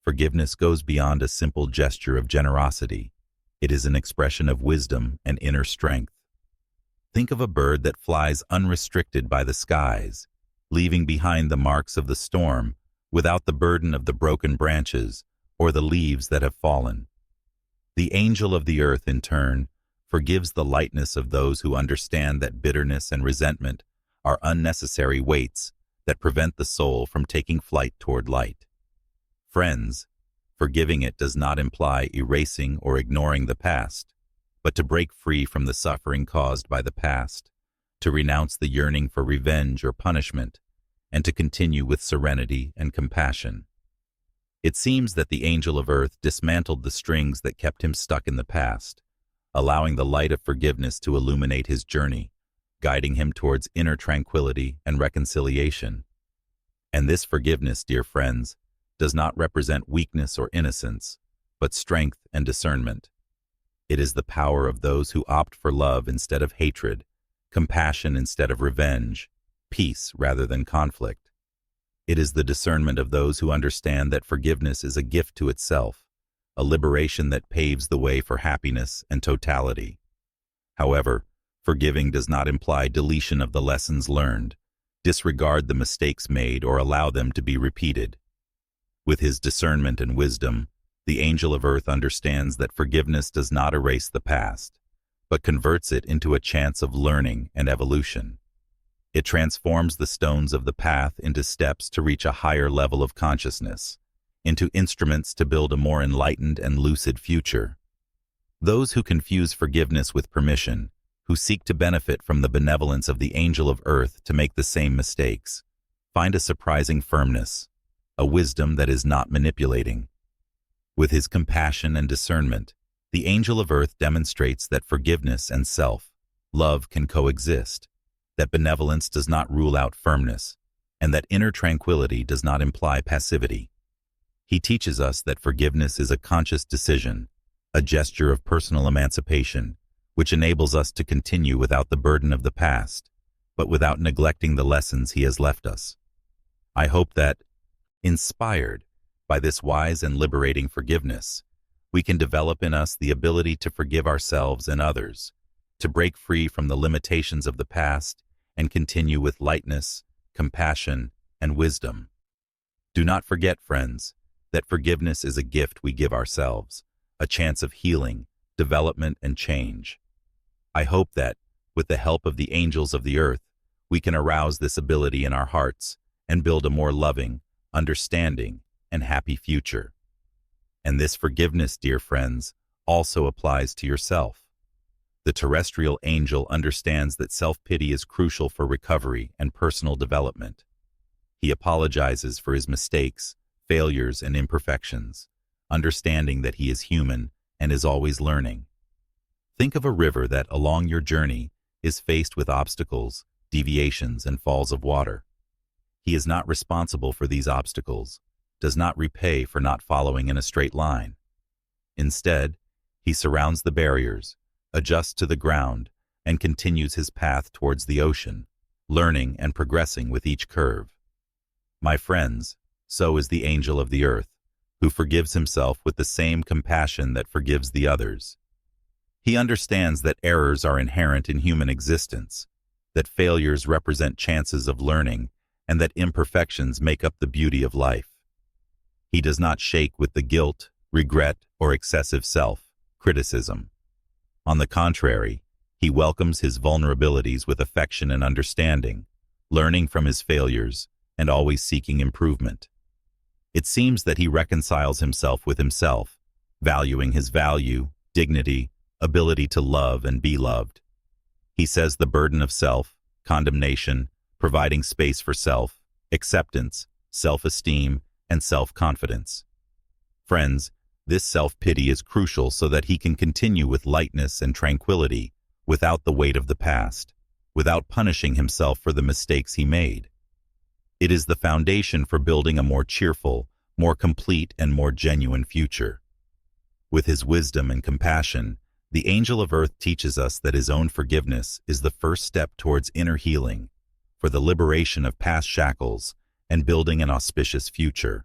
forgiveness goes beyond a simple gesture of generosity. It is an expression of wisdom and inner strength. Think of a bird that flies unrestricted by the skies, leaving behind the marks of the storm without the burden of the broken branches or the leaves that have fallen. The angel of the earth, in turn, forgives the lightness of those who understand that bitterness and resentment are unnecessary weights that prevent the soul from taking flight toward light. Friends, forgiving it does not imply erasing or ignoring the past, but to break free from the suffering caused by the past, to renounce the yearning for revenge or punishment, and to continue with serenity and compassion. It seems that the angel of earth dismantled the strings that kept him stuck in the past, allowing the light of forgiveness to illuminate his journey, guiding him towards inner tranquility and reconciliation. And this forgiveness, dear friends, does not represent weakness or innocence, but strength and discernment. It is the power of those who opt for love instead of hatred, compassion instead of revenge, peace rather than conflict. It is the discernment of those who understand that forgiveness is a gift to itself, a liberation that paves the way for happiness and totality. However, forgiving does not imply deletion of the lessons learned, disregard the mistakes made, or allow them to be repeated. With his discernment and wisdom, the angel of earth understands that forgiveness does not erase the past, but converts it into a chance of learning and evolution. It transforms the stones of the path into steps to reach a higher level of consciousness, into instruments to build a more enlightened and lucid future. Those who confuse forgiveness with permission, who seek to benefit from the benevolence of the angel of earth to make the same mistakes, find a surprising firmness, a wisdom that is not manipulating. With his compassion and discernment, the angel of earth demonstrates that forgiveness and self-love can coexist, that benevolence does not rule out firmness, and that inner tranquility does not imply passivity. He teaches us that forgiveness is a conscious decision, a gesture of personal emancipation, which enables us to continue without the burden of the past, but without neglecting the lessons he has left us. I hope that, inspired by this wise and liberating forgiveness, we can develop in us the ability to forgive ourselves and others, to break free from the limitations of the past and continue with lightness, compassion, and wisdom. Do not forget, friends, that forgiveness is a gift we give ourselves, a chance of healing, development, and change. I hope that, with the help of the angels of the earth, we can arouse this ability in our hearts and build a more loving, understanding, and happy future. And this forgiveness, dear friends, also applies to yourself. The terrestrial angel understands that self-pity is crucial for recovery and personal development. He apologizes for his mistakes, failures, and imperfections, understanding that he is human and is always learning. Think of a river that, along your journey, is faced with obstacles, deviations, and falls of water. He is not responsible for these obstacles, does not repay for not following in a straight line. Instead, he surrounds the barriers, adjusts to the ground, and continues his path towards the ocean, learning and progressing with each curve. My friends, so is the angel of the earth, who forgives himself with the same compassion that forgives the others. He understands that errors are inherent in human existence, that failures represent chances of learning, and that imperfections make up the beauty of life. He does not shake with the guilt, regret, or excessive self-criticism. On the contrary, he welcomes his vulnerabilities with affection and understanding, learning from his failures and always seeking improvement. It seems that he reconciles himself with himself, valuing his value, dignity, ability to love and be loved. He says the burden of self-condemnation, providing space for self-acceptance, self-esteem, and self-confidence. Friends, this self-pity is crucial so that he can continue with lightness and tranquility without the weight of the past, without punishing himself for the mistakes he made. It is the foundation for building a more cheerful, more complete, and more genuine future. With his wisdom and compassion, the angel of earth teaches us that his own forgiveness is the first step towards inner healing, for the liberation of past shackles and building an auspicious future.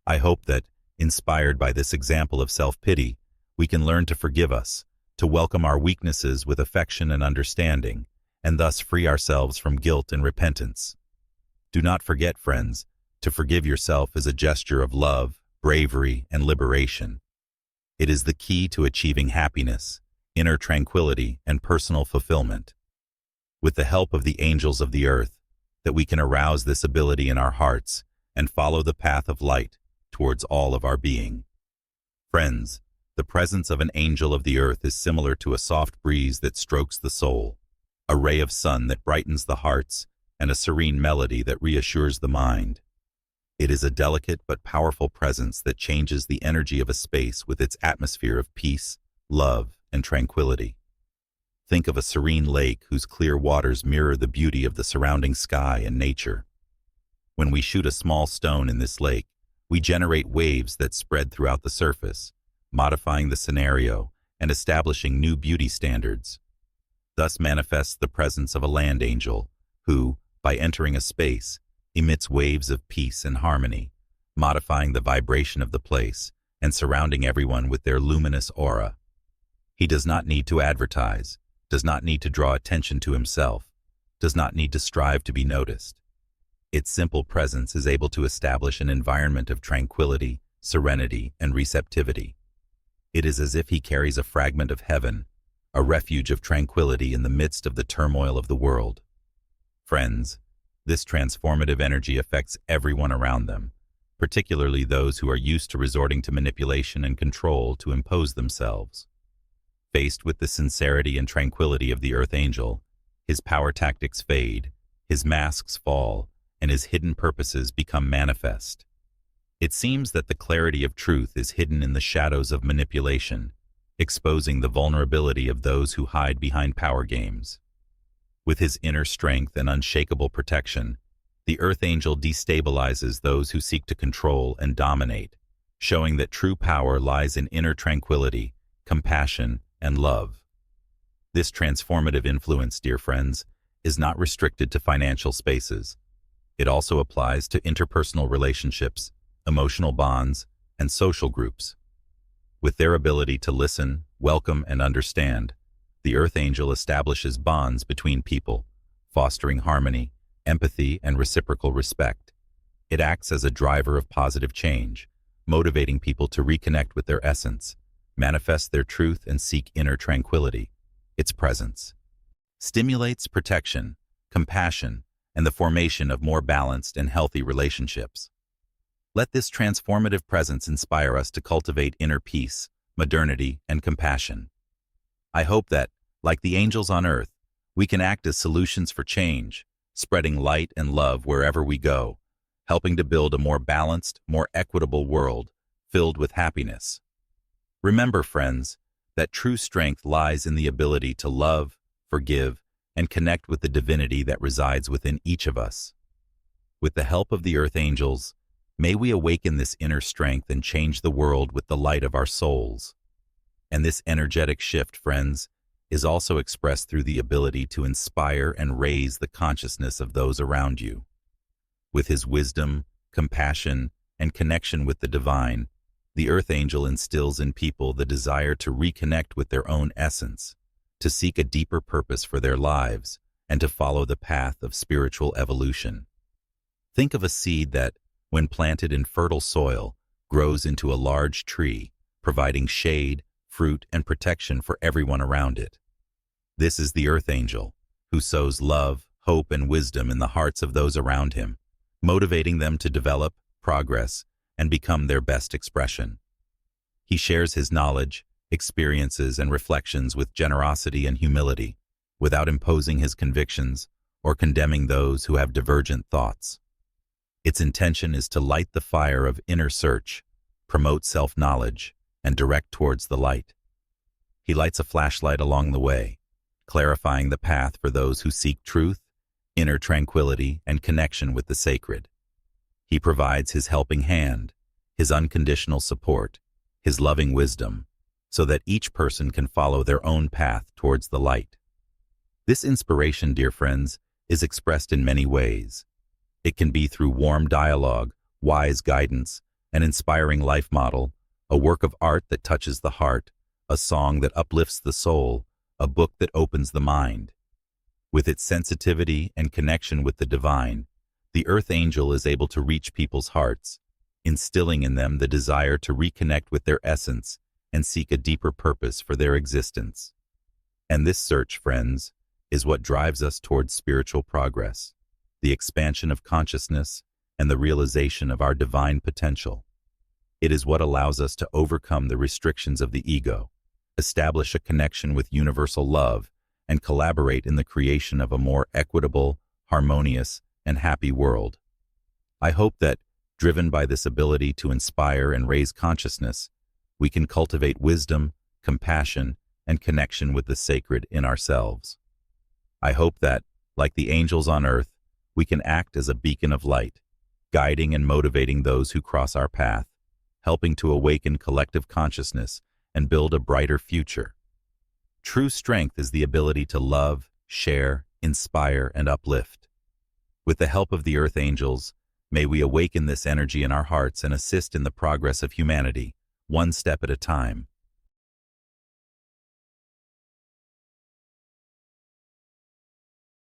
I hope that, inspired by this example of self-pity, we can learn to forgive us, to welcome our weaknesses with affection and understanding, and thus free ourselves from guilt and repentance. Do not forget, friends, to forgive yourself is a gesture of love, bravery, and liberation. It is the key to achieving happiness, inner tranquility, and personal fulfillment. With the help of the angels of the earth, that we can arouse this ability in our hearts and follow the path of light towards all of our being. Friends, the presence of an angel of the earth is similar to a soft breeze that strokes the soul, a ray of sun that brightens the hearts, and a serene melody that reassures the mind. It is a delicate but powerful presence that changes the energy of a space with its atmosphere of peace, love, and tranquility. Think of a serene lake whose clear waters mirror the beauty of the surrounding sky and nature. When we shoot a small stone in this lake, we generate waves that spread throughout the surface, modifying the scenario and establishing new beauty standards. Thus manifests the presence of a land angel who, by entering a space, emits waves of peace and harmony, modifying the vibration of the place and surrounding everyone with their luminous aura. He does not need to advertise, does not need to draw attention to himself, does not need to strive to be noticed. Its simple presence is able to establish an environment of tranquility, serenity, and receptivity. It is as if he carries a fragment of heaven, a refuge of tranquility in the midst of the turmoil of the world. Friends, this transformative energy affects everyone around them, particularly those who are used to resorting to manipulation and control to impose themselves. Faced with the sincerity and tranquility of the Earth Angel, his power tactics fade, his masks fall, and his hidden purposes become manifest. It seems that the clarity of truth is hidden in the shadows of manipulation, exposing the vulnerability of those who hide behind power games. With his inner strength and unshakable protection, the Earth Angel destabilizes those who seek to control and dominate, showing that true power lies in inner tranquility, compassion, and love. This transformative influence, dear friends, is not restricted to financial spaces. It also applies to interpersonal relationships, emotional bonds, and social groups. With their ability to listen, welcome, and understand, the Earth Angel establishes bonds between people, fostering harmony, empathy, and reciprocal respect. It acts as a driver of positive change, motivating people to reconnect with their essence, manifest their truth, and seek inner tranquility. Its presence stimulates protection, compassion, and the formation of more balanced and healthy relationships. Let this transformative presence inspire us to cultivate inner peace, modernity, and compassion. I hope that, like the angels on earth, we can act as solutions for change, spreading light and love wherever we go, helping to build a more balanced, more equitable world filled with happiness. Remember, friends, that true strength lies in the ability to love, forgive, and connect with the divinity that resides within each of us. With the help of the Earth Angels, may we awaken this inner strength and change the world with the light of our souls. And this energetic shift, friends, is also expressed through the ability to inspire and raise the consciousness of those around you. With his wisdom, compassion, and connection with the divine, the Earth Angel instills in people the desire to reconnect with their own essence, to seek a deeper purpose for their lives, and to follow the path of spiritual evolution. Think of a seed that, when planted in fertile soil, grows into a large tree, providing shade, fruit, and protection for everyone around it. This is the Earth Angel, who sows love, hope, and wisdom in the hearts of those around him, motivating them to develop, progress, and become their best expression. He shares his knowledge, experiences, and reflections with generosity and humility, without imposing his convictions or condemning those who have divergent thoughts. Its intention is to light the fire of inner search, promote self-knowledge, and direct towards the light. He lights a flashlight along the way, clarifying the path for those who seek truth, inner tranquility, and connection with the sacred. He provides his helping hand, his unconditional support, his loving wisdom, so that each person can follow their own path towards the light. This inspiration, dear friends, is expressed in many ways. It can be through warm dialogue, wise guidance, an inspiring life model, a work of art that touches the heart, a song that uplifts the soul, a book that opens the mind. With its sensitivity and connection with the divine, the Earth Angel is able to reach people's hearts, instilling in them the desire to reconnect with their essence and seek a deeper purpose for their existence. And this search, friends, is what drives us towards spiritual progress, the expansion of consciousness, and the realization of our divine potential. It is what allows us to overcome the restrictions of the ego, establish a connection with universal love, and collaborate in the creation of a more equitable, harmonious, and happy world. I hope that, driven by this ability to inspire and raise consciousness, we can cultivate wisdom, compassion, and connection with the sacred in ourselves. I hope that, like the angels on earth, we can act as a beacon of light, guiding and motivating those who cross our path, helping to awaken collective consciousness and build a brighter future. True strength is the ability to love, share, inspire, and uplift. With the help of the Earth Angels, may we awaken this energy in our hearts and assist in the progress of humanity, one step at a time.